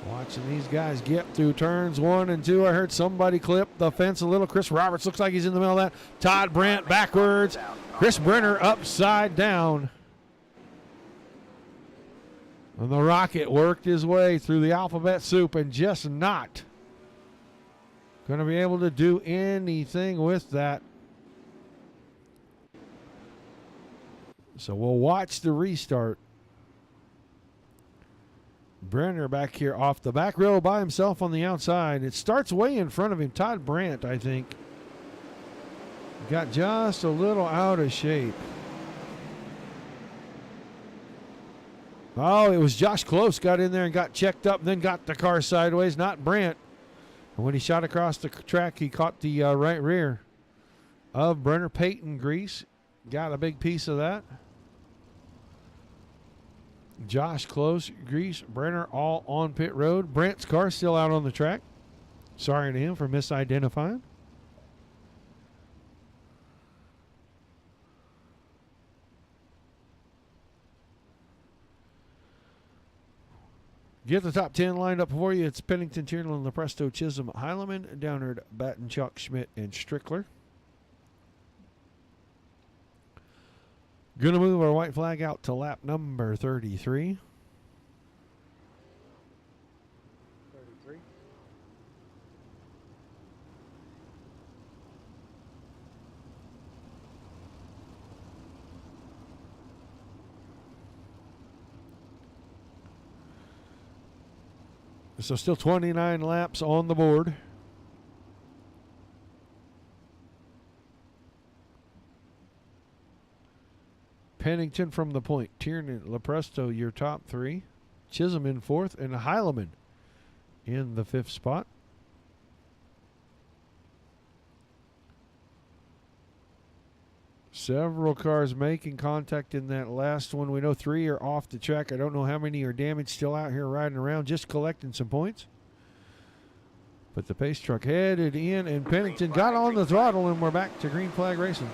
Watching these guys get through turns 1 and 2. I heard somebody clip the fence a little. Chris Roberts looks like he's in the middle of that. Todd Brandt backwards. Chris Brenner upside down. And the Rocket worked his way through the alphabet soup and just not going to be able to do anything with that. So we'll watch the restart. Brenner back here off the back row by himself on the outside. It starts way in front of him. Todd Brandt, I think, got just a little out of shape. Oh, it was Josh Close got in there and got checked up and then got the car sideways, not Brandt. And when he shot across the track, he caught the right rear of Brenner. Peyton Grease got a big piece of that. Josh Close, Grease, Brenner all on pit road. Brent's car still out on the track. Sorry to him for misidentifying. Get the top 10 lined up for you. It's Pennington, Tiernan, Lepresto, Chisholm, Heileman, Downard, Batten, Chalk, Schmidt, and Strickler. Going to move our white flag out to lap number 33. 33. So still 29 laps on the board. Pennington from the point. Tiernan, Lepresto, your top three. Chisholm in fourth, and Heileman in the fifth spot. Several cars making contact in that last one. We know 3 are off the track. I don't know how many are damaged, still out here riding around, just collecting some points. But the pace truck headed in, and Pennington got on the throttle, and we're back to green flag racing.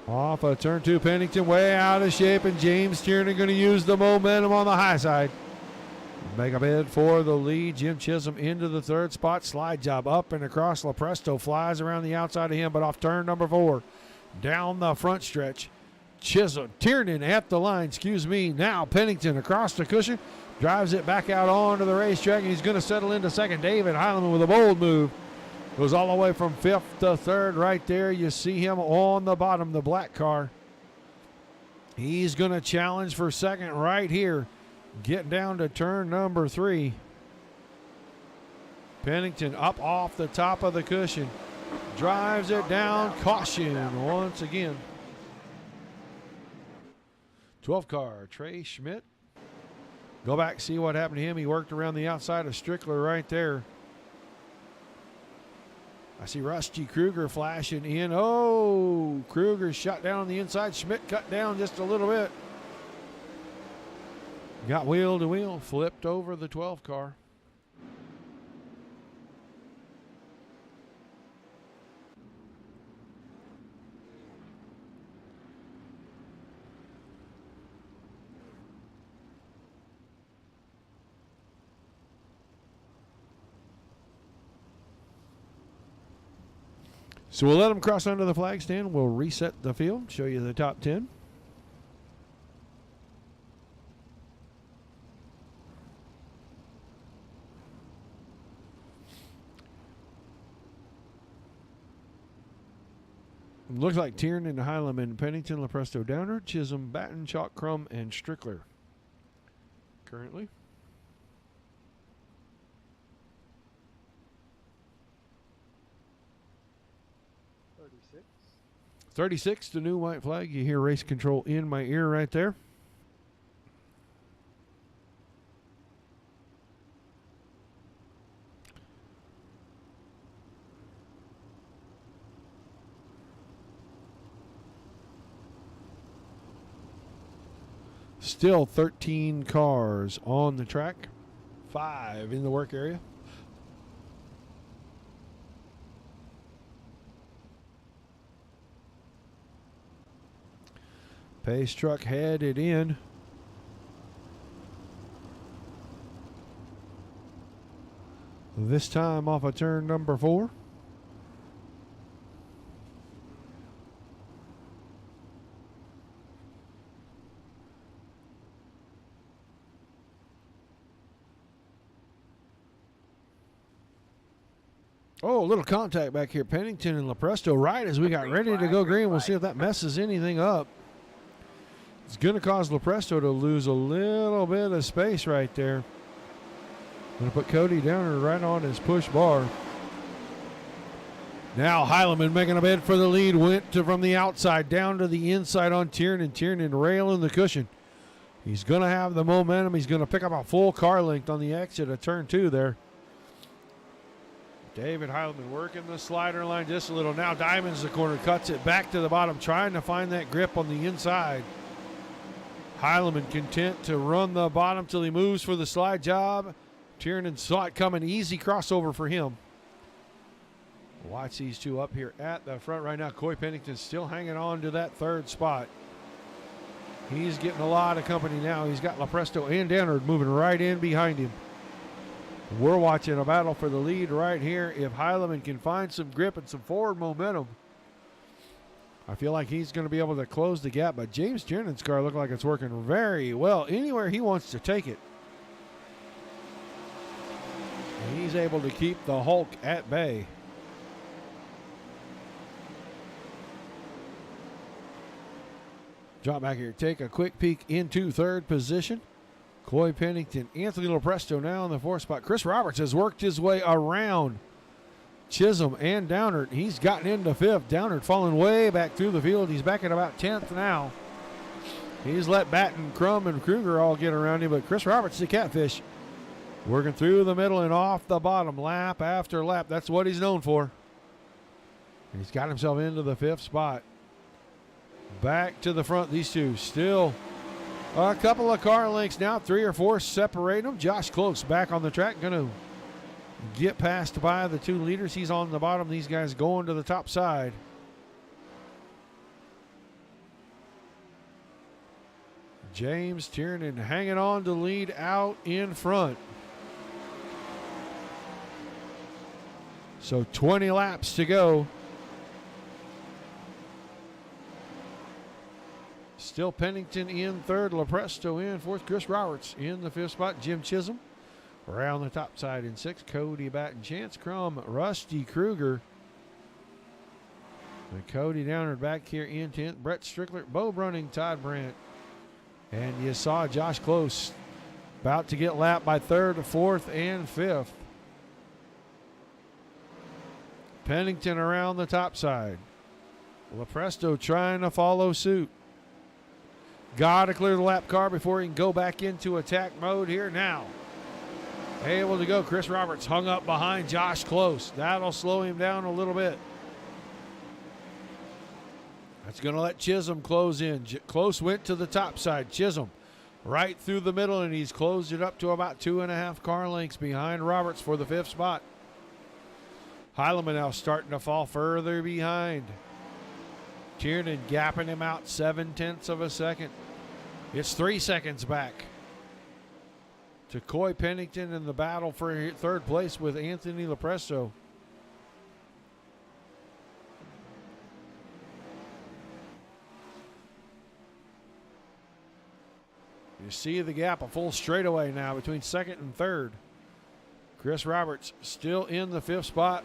Off of turn 2, Pennington way out of shape, and James Tiernan going to use the momentum on the high side. Make a bid for the lead. Jim Chisholm into the third spot. Slide job up and across. Lepresto flies around the outside of him, but off turn number 4. Down the front stretch. Chisholm, Tiernan at the line, Now Pennington across the cushion. Drives it back out onto the racetrack, and he's going to settle into second. David Heileman with a bold move. Goes all the way from 5th to 3rd right there. You see him on the bottom, the black car. He's going to challenge for second right here. Getting down to turn number 3. Pennington up off the top of the cushion. Drives it down. Caution once again. 12 car, Trey Schmidt. Go back, see what happened to him. He worked around the outside of Strickler right there. I see Rusty Kruger flashing in. Oh, Kruger shot down on the inside. Schmidt cut down just a little bit. Got wheel to wheel, flipped over the 12 car. So we'll let them cross under the flag stand. We'll reset the field, show you the top 10. Looks like Tiernan, Heileman, Pennington, Lepresto, Downer, Chisholm, Batten, Chalk, Crum, and Strickler currently. $36. 36, the new white flag. You hear race control in my ear right there. Still 13 cars on the track, 5 in the work area. Pace truck headed in. This time off of turn number 4. Oh, a little contact back here. Pennington and Lepresto right as we got ready to go green. We'll see if that messes anything up. It's going to cause Lepresto to lose a little bit of space right there. Going to put Cody Downer right on his push bar. Now Heileman making a bid for the lead. Went from the outside down to the inside on Tiernan. Tiernan railing the cushion. He's going to have the momentum. He's going to pick up a full car length on the exit of turn 2 there. David Heileman working the slider line just a little. Now Diamond's the corner, cuts it back to the bottom, trying to find that grip on the inside. Heileman content to run the bottom till he moves for the slide job. Tiernan saw it coming, easy crossover for him. Watch these two up here at the front right now. Coy Pennington still hanging on to that 3rd spot. He's getting a lot of company now. He's got Lepresto and Dannard moving right in behind him. We're watching a battle for the lead right here. If Heileman can find some grip and some forward momentum, I feel like he's going to be able to close the gap. But James Tiernan's car looks like it's working very well anywhere he wants to take it. And he's able to keep the Hulk at bay. Drop back here. Take a quick peek into 3rd position. Coy Pennington, Anthony Lepresto now in the 4th spot. Chris Roberts has worked his way around Chisholm and Downard. He's gotten into 5th. Downard falling way back through the field. He's back at about 10th now. He's let Batten, Crum, and Kruger all get around him, but Chris Roberts, the catfish, working through the middle and off the bottom, lap after lap. That's what he's known for. And he's got himself into the 5th spot. Back to the front, these two still a couple of car lengths now, 3 or 4 separating them. Josh Close back on the track, going to get past by the 2 leaders. He's on the bottom. These guys going to the top side. James Tiernan hanging on to lead out in front. So 20 laps to go. Still Pennington in 3rd, Lepresto in 4th, Chris Roberts in the 5th spot, Jim Chisholm around the top side in 6th, Cody Batten, Chance Crum, Rusty Kruger, and Cody Downard back here in 10th, Brett Strickler, Bo Brunning, Todd Brandt, and you saw Josh Close about to get lapped by 3rd, 4th, and 5th. Pennington around the top side. Lepresto trying to follow suit. Got to clear the lap car before he can go back into attack mode here now. Able to go. Chris Roberts hung up behind Josh Close. That'll slow him down a little bit. That's going to let Chisholm close in. Close went to the top side. Chisholm right through the middle, and he's closed it up to about 2.5 car lengths behind Roberts for the 5th spot. Heileman now starting to fall further behind. Tiernan gapping him out 0.7 of a second. It's 3 seconds back to Coy Pennington in the battle for 3rd place with Anthony Lepresto. You see the gap, a full straightaway now between second and third. Chris Roberts still in the 5th spot.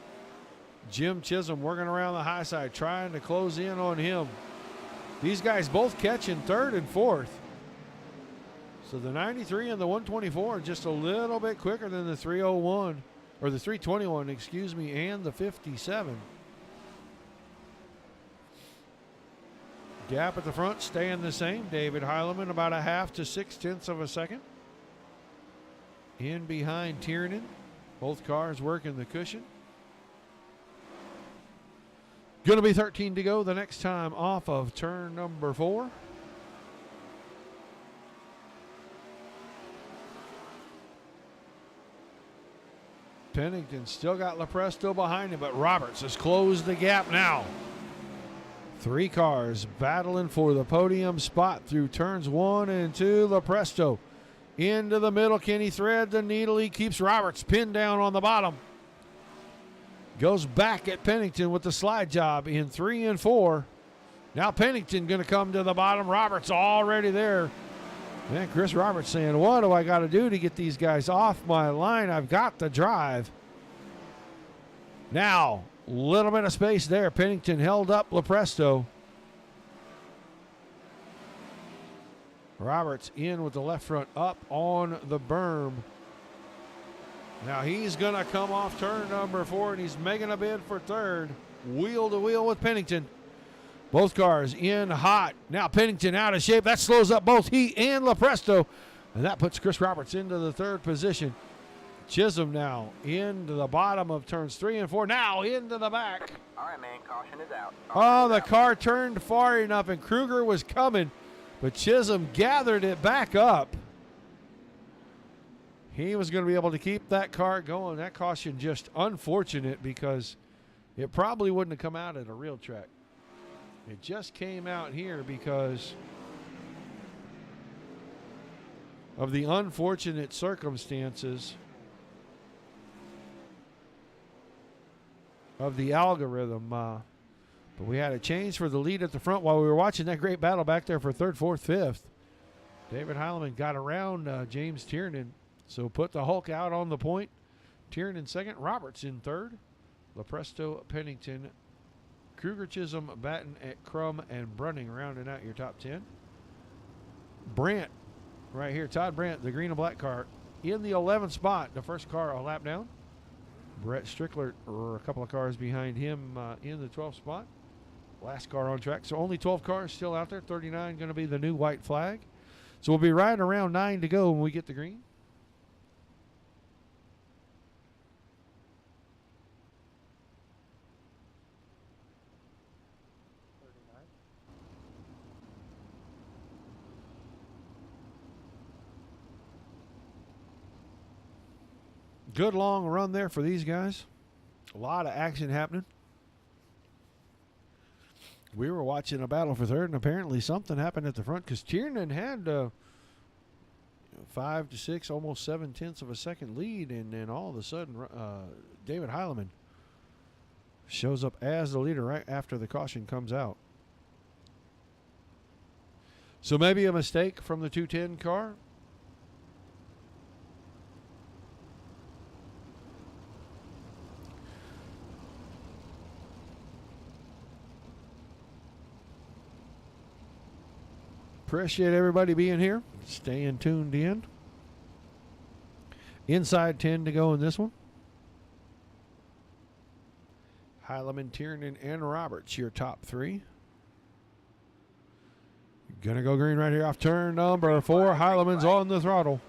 Jim Chisholm working around the high side, trying to close in on him. These guys both catching 3rd and 4th. So the 93 and the 124 are just a little bit quicker than the 301, or the 321, excuse me, and the 57. Gap at the front staying the same. David Heileman about a half to 6/10 of a second. In behind Tiernan. Both cars working the cushion. Going to be 13 to go the next time off of turn number 4. Pennington still got Lepresto behind him, but Roberts has closed the gap now. 3 cars battling for the podium spot through turns 1 and 2. Lepresto into the middle. Can he thread the needle? He keeps Roberts pinned down on the bottom. Goes back at Pennington with the slide job in 3 and 4. Now Pennington going to come to the bottom. Roberts already there. And Chris Roberts saying, what do I got to do to get these guys off my line? I've got the drive. Now, a little bit of space there. Pennington held up Lepresto. Roberts in with the left front up on the berm. Now he's going to come off turn number 4, and he's making a bid for 3rd. Wheel to wheel with Pennington. Both cars in hot. Now Pennington out of shape. That slows up both he and Lepresto. And that puts Chris Roberts into the 3rd position. Chisholm now into the bottom of turns 3 and 4. Now into the back. All right, man. Caution is out. Oh, the car turned far enough, and Kruger was coming. But Chisholm gathered it back up. He was going to be able to keep that car going. That caution just unfortunate because it probably wouldn't have come out at a real track. It just came out here because of the unfortunate circumstances of the algorithm. But we had a change for the lead at the front while we were watching that great battle back there for 3rd, 4th, 5th. David Heileman got around James Tiernan, so put the Hulk out on the point. Tiernan 2nd, Roberts in 3rd. Lepresto, Pennington, Kruger, Chisholm, Batten, at Crum, and Brunning rounding out your top 10. Brandt right here, Todd Brandt, the green and black car, in the 11th spot. The first car a lap down. Brett Strickler, a couple of cars behind him in the 12th spot. Last car on track. So only 12 cars still out there. 39 going to be the new white flag. So we'll be right around 9 to go when we get the green. Good long run there for these guys. A lot of action happening. We were watching a battle for 3rd, and apparently something happened at the front because Tiernan had 5 to 6, almost 7/10 of a second lead, and then all of a sudden David Heileman shows up as the leader right after the caution comes out. So maybe a mistake from the 210 car. Appreciate everybody being here, staying tuned in. Inside 10 to go in this one. Heileman, Tiernan, and Roberts, your top 3. Gonna go green right here off turn number 4. Heileman's on the throttle.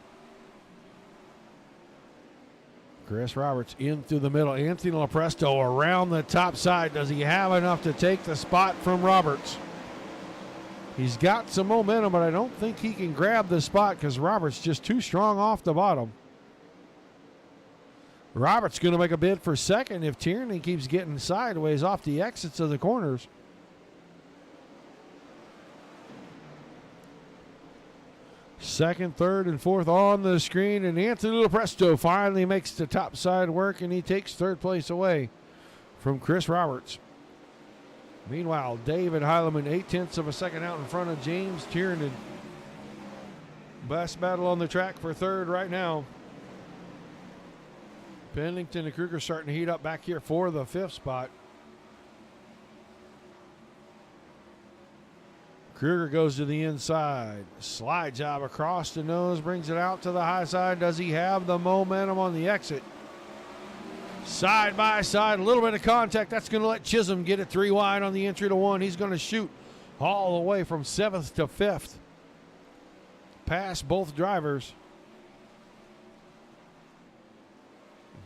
Chris Roberts in through the middle. Anthony Lepresto around the top side. Does he have enough to take the spot from Roberts? He's got some momentum, but I don't think he can grab the spot because Roberts just too strong off the bottom. Roberts going to make a bid for 2nd if Tierney keeps getting sideways off the exits of the corners. Second, 3rd, and 4th on the screen, and Anthony Lepresto finally makes the top side work, and he takes 3rd place away from Chris Roberts. Meanwhile, David Heileman 0.8 of a second out in front of James Tiernan. Best battle on the track for third right now. Pennington and Kruger starting to heat up back here for the 5th spot. Kruger goes to the inside. Slide job across the nose, brings it out to the high side. Does he have the momentum on the exit? Side by side, a little bit of contact. That's going to let Chisholm get it 3 wide on the entry to 1. He's going to shoot all the way from 7th to 5th. Past both drivers.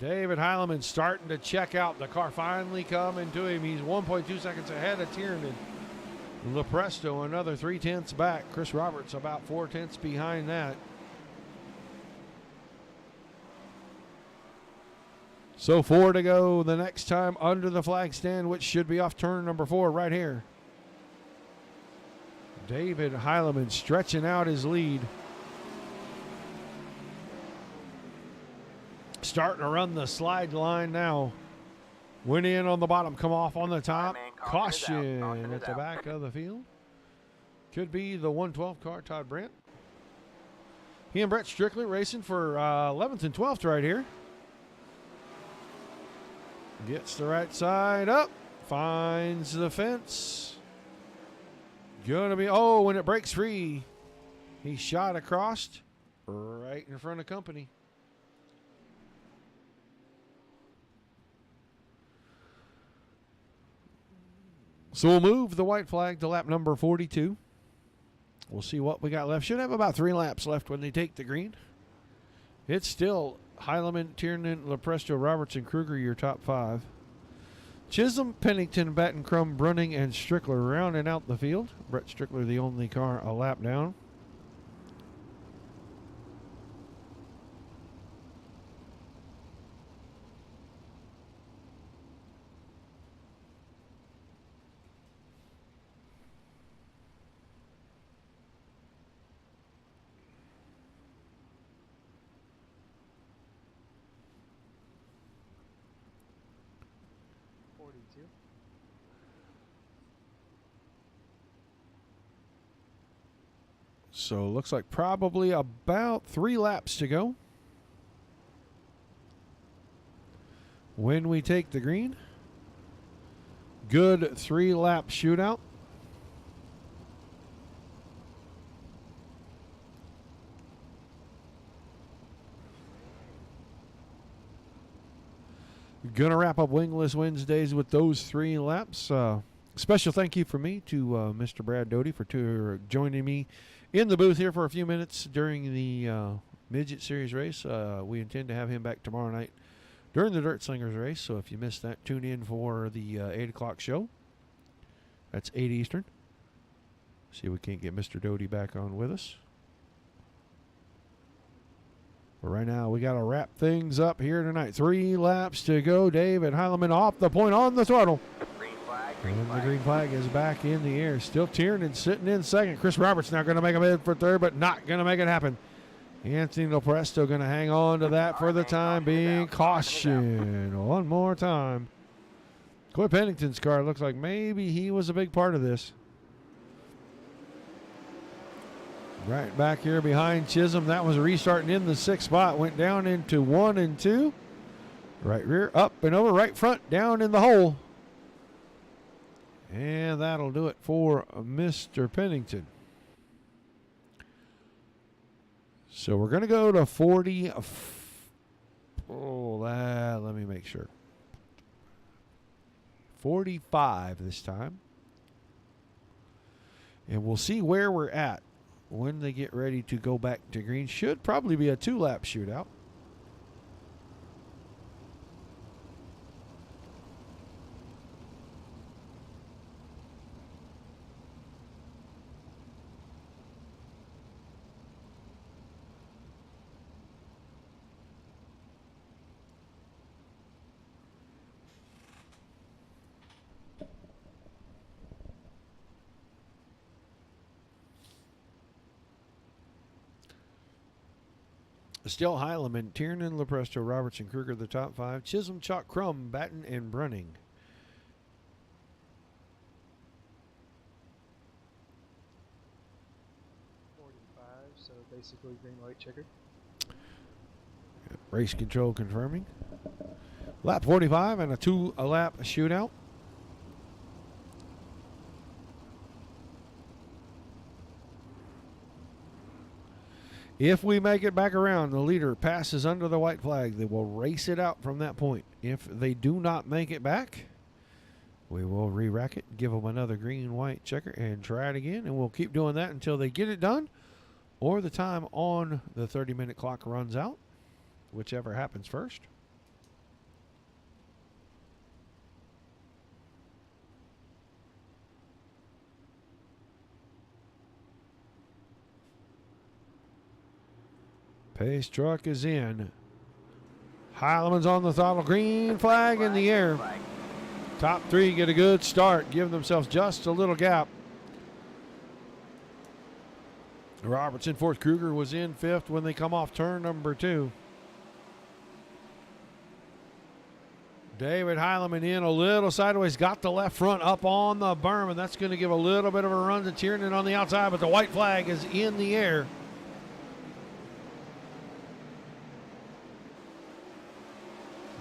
David Heileman starting to check out. The car finally coming to him. He's 1.2 seconds ahead of Tiernan. Lepresto another 3/10 back. Chris Roberts about 4/10 behind that. So 4 to go the next time under the flag stand, which should be off turn number 4 right here. David Heileman stretching out his lead. Starting to run the slide line now. Went in on the bottom, come off on the top. Caution at the back of the field. Could be the 112 car, Todd Brandt. He and Brett Strickler racing for 11th and 12th right here. Gets the right side up. Finds the fence. Gonna be, oh, when it breaks free, he shot across right in front of company. So we'll move the white flag to lap number 42. We'll see what we got left. Should have about 3 laps left when they take the green. It's still Heileman, Tiernan, Lepresto, Robertson, Kruger, your top 5. Chisholm, Pennington, Batten, Crum, Brunning, and Strickler rounding out the field. Brett Strickler, the only car a lap down. So looks like probably about 3 laps to go when we take the green. Good 3-lap shootout. Gonna wrap up Wingless Wednesdays with those 3 laps. Special thank you from me to Mr. Brad Doty for joining me in the booth here for a few minutes during the Midget Series race. We intend to have him back tomorrow night during the Dirt Slingers race. So if you missed that, tune in for the 8 o'clock show. That's 8 Eastern. See if we can't get Mr. Doty back on with us. But right now, we got to wrap things up here tonight. 3 laps to go. David Heileman off the point on the throttle. And the green flag is back in the air. Still Tiernan sitting in second. Chris Roberts now going to make a bid for third, but not going to make it happen. Anthony Lopresto going to hang on to that for the time being. Caution. One more time. Coy Pennington's car looks like maybe he was a big part of this. Right back here behind Chisholm. That was restarting in the 6th spot. Went down into 1 and 2. Right rear, up and over. Right front, down in the hole. And that'll do it for Mr. Pennington. So we're going to go to 40. Let me make sure. 45 this time. And we'll see where we're at when they get ready to go back to green. Should probably be a 2-lap shootout. Still Heileman, Tiernan, Lepresto, Robertson, Kruger, the top 5. Chisholm, Chalk, Crum, Batten, and Brunning. So they basically green, white, checkered. Race control confirming. Lap 45 and a 2-lap shootout. If we make it back around, the leader passes under the white flag. They will race it out from that point. If they do not make it back, we will re-rack it, give them another green, white checker, and try it again. And we'll keep doing that until they get it done or the time on the 30-minute clock runs out, whichever happens first. Pace truck is in. Heileman's on the throttle. Green flag in the air. Top three get a good start, give themselves just a little gap. Robertson, fourth. Kruger was in fifth when they come off turn number 2. David Heileman in a little sideways, got the left front up on the berm, and that's going to give a little bit of a run to Tiernan on the outside, but the white flag is in the air.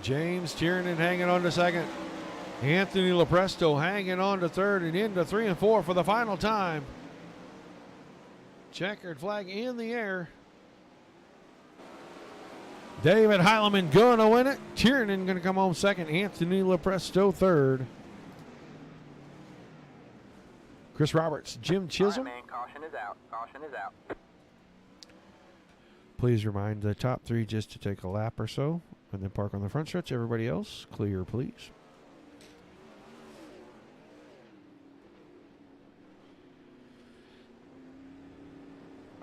James Tiernan hanging on to second. Anthony Lopresto hanging on to third and into 3 and 4 for the final time. Checkered flag in the air. David Heileman gonna win it. Tiernan gonna come home second. Anthony Lopresto third. Chris Roberts, Jim Chisholm. All right, man, caution is out. Caution is out. Please remind the top 3 just to take a lap or so and then park on the front stretch. Everybody else, clear, please.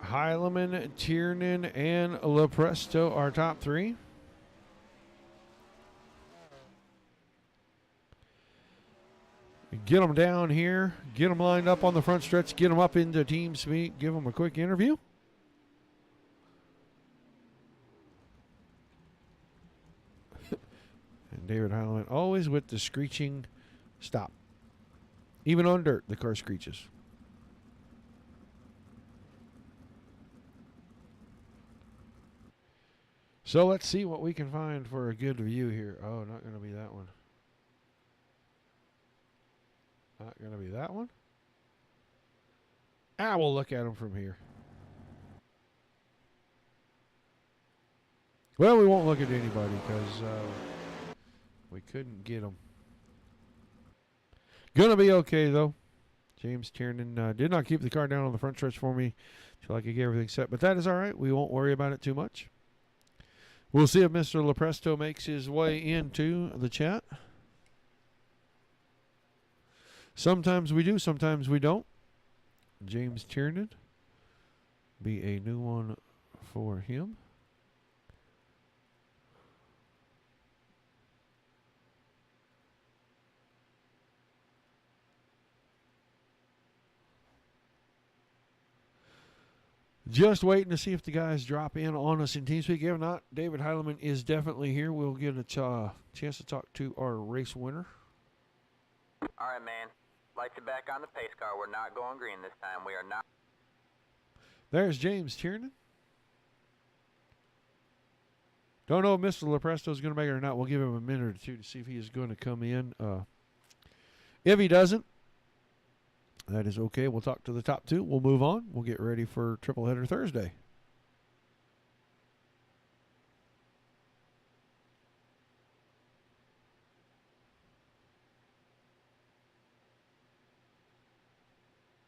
Heileman, Tiernan, and Lopresto are top 3. Get them down here. Get them lined up on the front stretch. Get them up into team speed. Give them a quick interview. And David Heileman always with the screeching stop. Even on dirt, the car screeches. So let's see what we can find for a good view here. Oh, not going to be that one. Not going to be that one. We'll look at them from here. Well, we won't look at anybody because we couldn't get them. Gonna be okay, though. James Tiernan did not keep the car down on the front stretch for me until I could get everything set. But that is all right. We won't worry about it too much. We'll see if Mr. Lopresto makes his way into the chat. Sometimes we do, sometimes we don't. James Tiernan. Be a new one for him. Just waiting to see if the guys drop in on us in TeamSpeak. If not, David Heileman is definitely here. We'll get a chance to talk to our race winner. All right, man. Lights are back on the pace car. We're not going green this time. We are not. There's James Tiernan. Don't know if Mr. Lopresto is going to make it or not. We'll give him a minute or two to see if he is going to come in. If he doesn't, that is okay. We'll talk to the top 2. We'll move on. We'll get ready for Triple Header Thursday.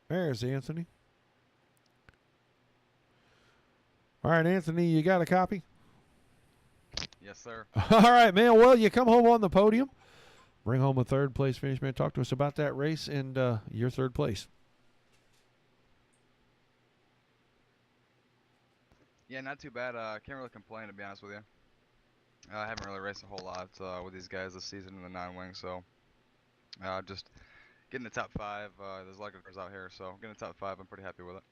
There's Anthony. All right, Anthony, you got a copy? Yes, sir. All right, man. Well, you come home on the podium. Bring home a third place finish, man. Talk to us about that race and your third place. Yeah, not too bad. Can't really complain, to be honest with you. I haven't really raced a whole lot with these guys this season in the 9-wing, so just getting the top 5. There's a lot of cars out here, so getting the top 5, I'm pretty happy with it.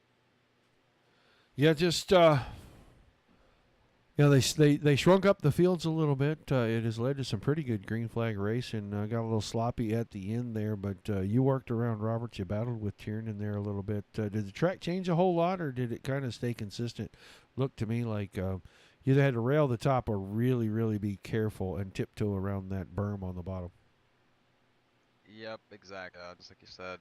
Yeah, just Yeah, they shrunk up the fields a little bit. It has led to some pretty good green flag racing. Got a little sloppy at the end there, but you worked around Roberts. You battled with Tiernan there a little bit. Did the track change a whole lot, or did it kind of stay consistent? Looked to me like you either had to rail the top or really, really be careful and tiptoe around that berm on the bottom. Yep, exactly. Just like you said.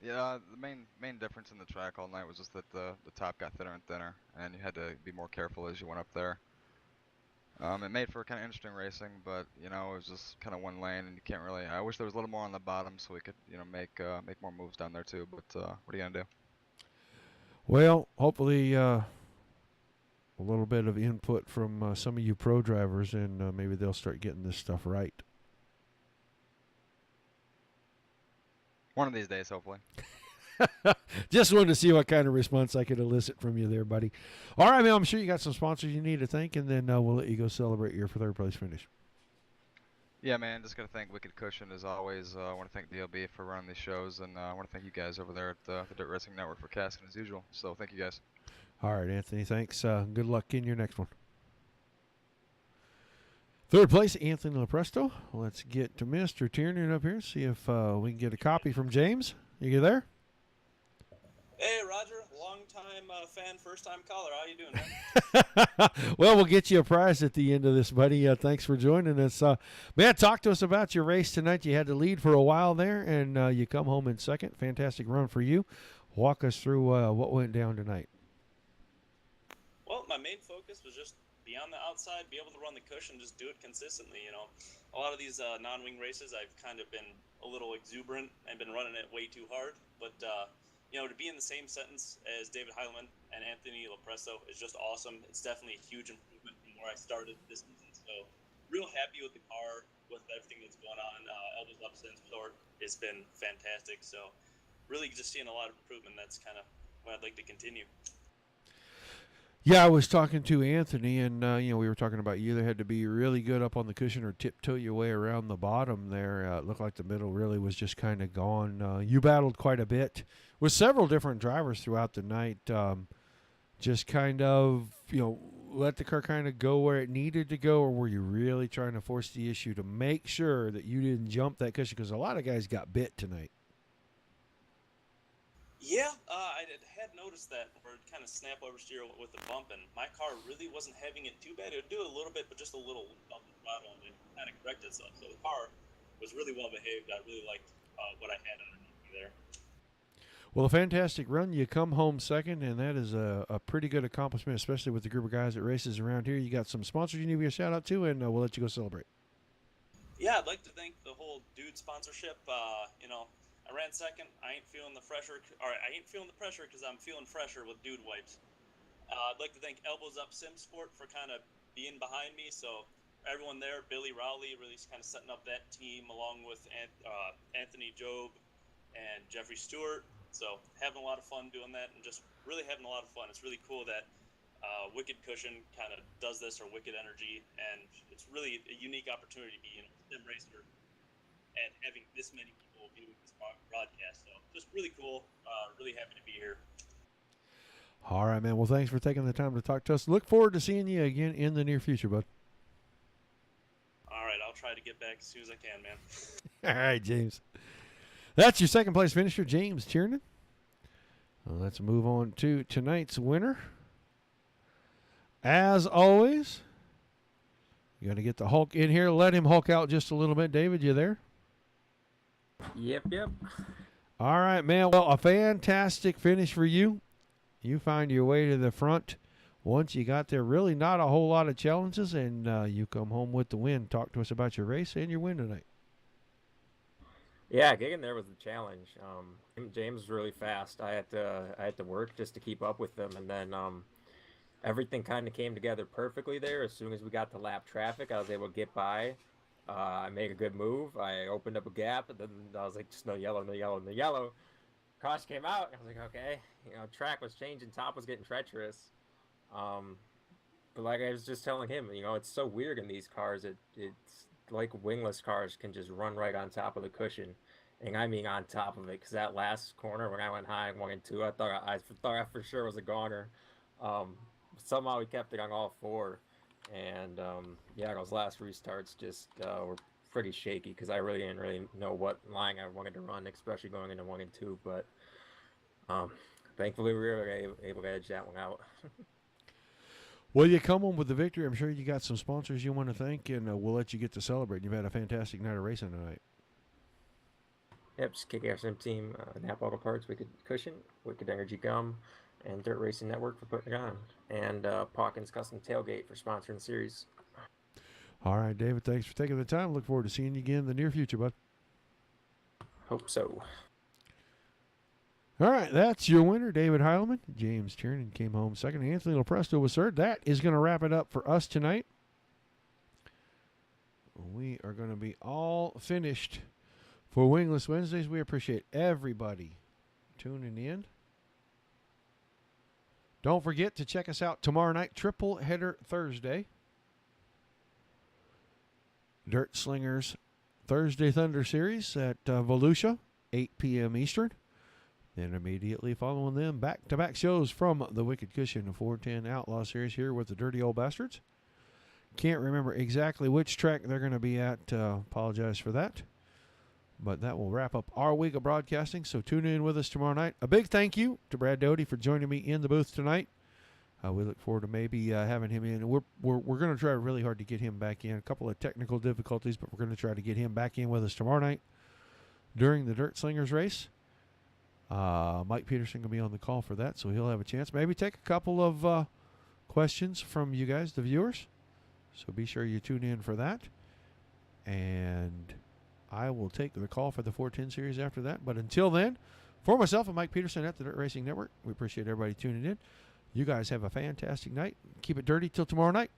Yeah, the main difference in the track all night was just that the top got thinner and thinner, and you had to be more careful as you went up there. It made for kind of interesting racing, but you know it was just kind of one lane, and you can't really. I wish there was a little more on the bottom so we could make more moves down there too. But what are you gonna do? Well, hopefully a little bit of input from some of you pro drivers, and maybe they'll start getting this stuff right. One of these days, hopefully. Just wanted to see what kind of response I could elicit from you there, buddy. All right, man, I'm sure you got some sponsors you need to thank, and then we'll let you go celebrate your third place finish. Yeah, man, just gotta thank Wicked Cushion as always. I want to thank DLB for running these shows, and I want to thank you guys over there at the Dirt Racing Network for casting as usual. So thank you guys. All right, Anthony, thanks. Good luck in your next one. Third place, Anthony Lepresto. Let's get to Mr. Tiernan up here, see if we can get a copy from James. You there? Hey, Roger, long-time fan, first-time caller. How you doing, man? Well, we'll get you a prize at the end of this, buddy. Thanks for joining us. Man, talk to us about your race tonight. You had the lead for a while there, and you come home in second. Fantastic run for you. Walk us through what went down tonight. Well, my main focus was just be on the outside, be able to run the cushion, just do it consistently, you know. A lot of these non-wing races, I've kind of been a little exuberant and been running it way too hard, but you know, to be in the same sentence as David Heilemann and Anthony Lepresto is just awesome. It's definitely a huge improvement from where I started this season. So, real happy with the car, with everything that's going on. Elbows up since short has been fantastic. So, really just seeing a lot of improvement. That's kind of what I'd like to continue. Yeah, I was talking to Anthony, and we were talking about you either had to be really good up on the cushion or tiptoe your way around the bottom there. It looked like the middle really was just kind of gone. You battled quite a bit with several different drivers throughout the night. Just kind of, let the car kind of go where it needed to go, or were you really trying to force the issue to make sure that you didn't jump that cushion? Because a lot of guys got bit tonight. Yeah, I had noticed that where it kind of snap oversteer with the bump, and my car really wasn't having it too bad. It would do a little bit, but just a little bump the throttle, and it kind of corrected itself. So the car was really well behaved. I really liked what I had underneath me there. Well, a fantastic run. You come home second, and that is a pretty good accomplishment, especially with the group of guys that races around here. You got some sponsors you need to give a shout-out to, and we'll let you go celebrate. Yeah, I'd like to thank the whole Dude sponsorship. I ran second. I ain't feeling the pressure. All right, I ain't feeling the pressure because I'm feeling fresher with Dude wipes. I'd like to thank Elbows Up Sim Sport for kind of being behind me. So everyone there, Billy Rowley, really kind of setting up that team along with Anthony Job and Jeffrey Stewart. So having a lot of fun doing that and just really having a lot of fun. It's really cool that Wicked Cushion kind of does this, or Wicked Energy, and it's really a unique opportunity to be a sim racer and having this many people viewing this broadcast. So just really cool. Really happy to be here. All right, man. Well, thanks for taking the time to talk to us. Look forward to seeing you again in the near future, bud. All right, I'll try to get back as soon as I can, man. All right, James. That's your second place finisher, James Tiernan. Let's move on to tonight's winner. As always, you got to get the Hulk in here. Let him Hulk out just a little bit. David, you there? Yep. All right, man. Well, a fantastic finish for you. You find your way to the front. Once you got there, really not a whole lot of challenges, and you come home with the win. Talk to us about your race and your win tonight. Yeah, getting there was the challenge. James was really fast. I had to work just to keep up with them, and then everything kind of came together perfectly there. As soon as we got to lap traffic, I was able to get by. I made a good move. I opened up a gap, and then I was like, just no yellow. Caution came out. I was like, okay. Track was changing. Top was getting treacherous. But like I was just telling him, it's so weird in these cars. It's like wingless cars can just run right on top of the cushion. And I mean on top of it, because that last corner when I went high and 1 and 2, I thought I for sure was a goner. Somehow we kept it on all four. And yeah, those last restarts just were pretty shaky because I really didn't really know what line I wanted to run, especially going into 1 and 2. But thankfully, we were able to edge that one out. Well, you come home with the victory. I'm sure you got some sponsors you want to thank, and we'll let you get to celebrate. You've had a fantastic night of racing tonight. Yep, just Kick Ass Team, Nap Auto Parts, Wicked Cushion, Wicked Energy Gum, and Dirt Racing Network for putting it on, and Paukens Custom Tailgate for sponsoring the series. All right, David, thanks for taking the time. Look forward to seeing you again in the near future, bud. Hope so. All right, that's your winner, David Heilman. James Tiernan came home second. Anthony Lopresto was third. That is going to wrap it up for us tonight. We are going to be all finished for Wingless Wednesdays. We appreciate everybody tuning in. Don't forget to check us out tomorrow night, triple header Thursday. Dirt Slingers Thursday Thunder Series at Volusia, 8 p.m. Eastern. Then immediately following them, back-to-back shows from the Wicked Cushion 410 Outlaw Series here with the Dirty Old Bastards. Can't remember exactly which track they're going to be at. Apologize for that. But that will wrap up our week of broadcasting, so tune in with us tomorrow night. A big thank you to Brad Doty for joining me in the booth tonight. We look forward to maybe having him in. We're going to try really hard to get him back in. A couple of technical difficulties, but we're going to try to get him back in with us tomorrow night during the Dirt Slingers race. Mike Peterson will be on the call for that, so he'll have a chance. Maybe take a couple of questions from you guys, the viewers. So be sure you tune in for that. And I will take the call for the 410 series after that. But until then, for myself and Mike Peterson at the Dirt Racing Network, we appreciate everybody tuning in. You guys have a fantastic night. Keep it dirty till tomorrow night.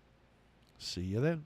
See you then.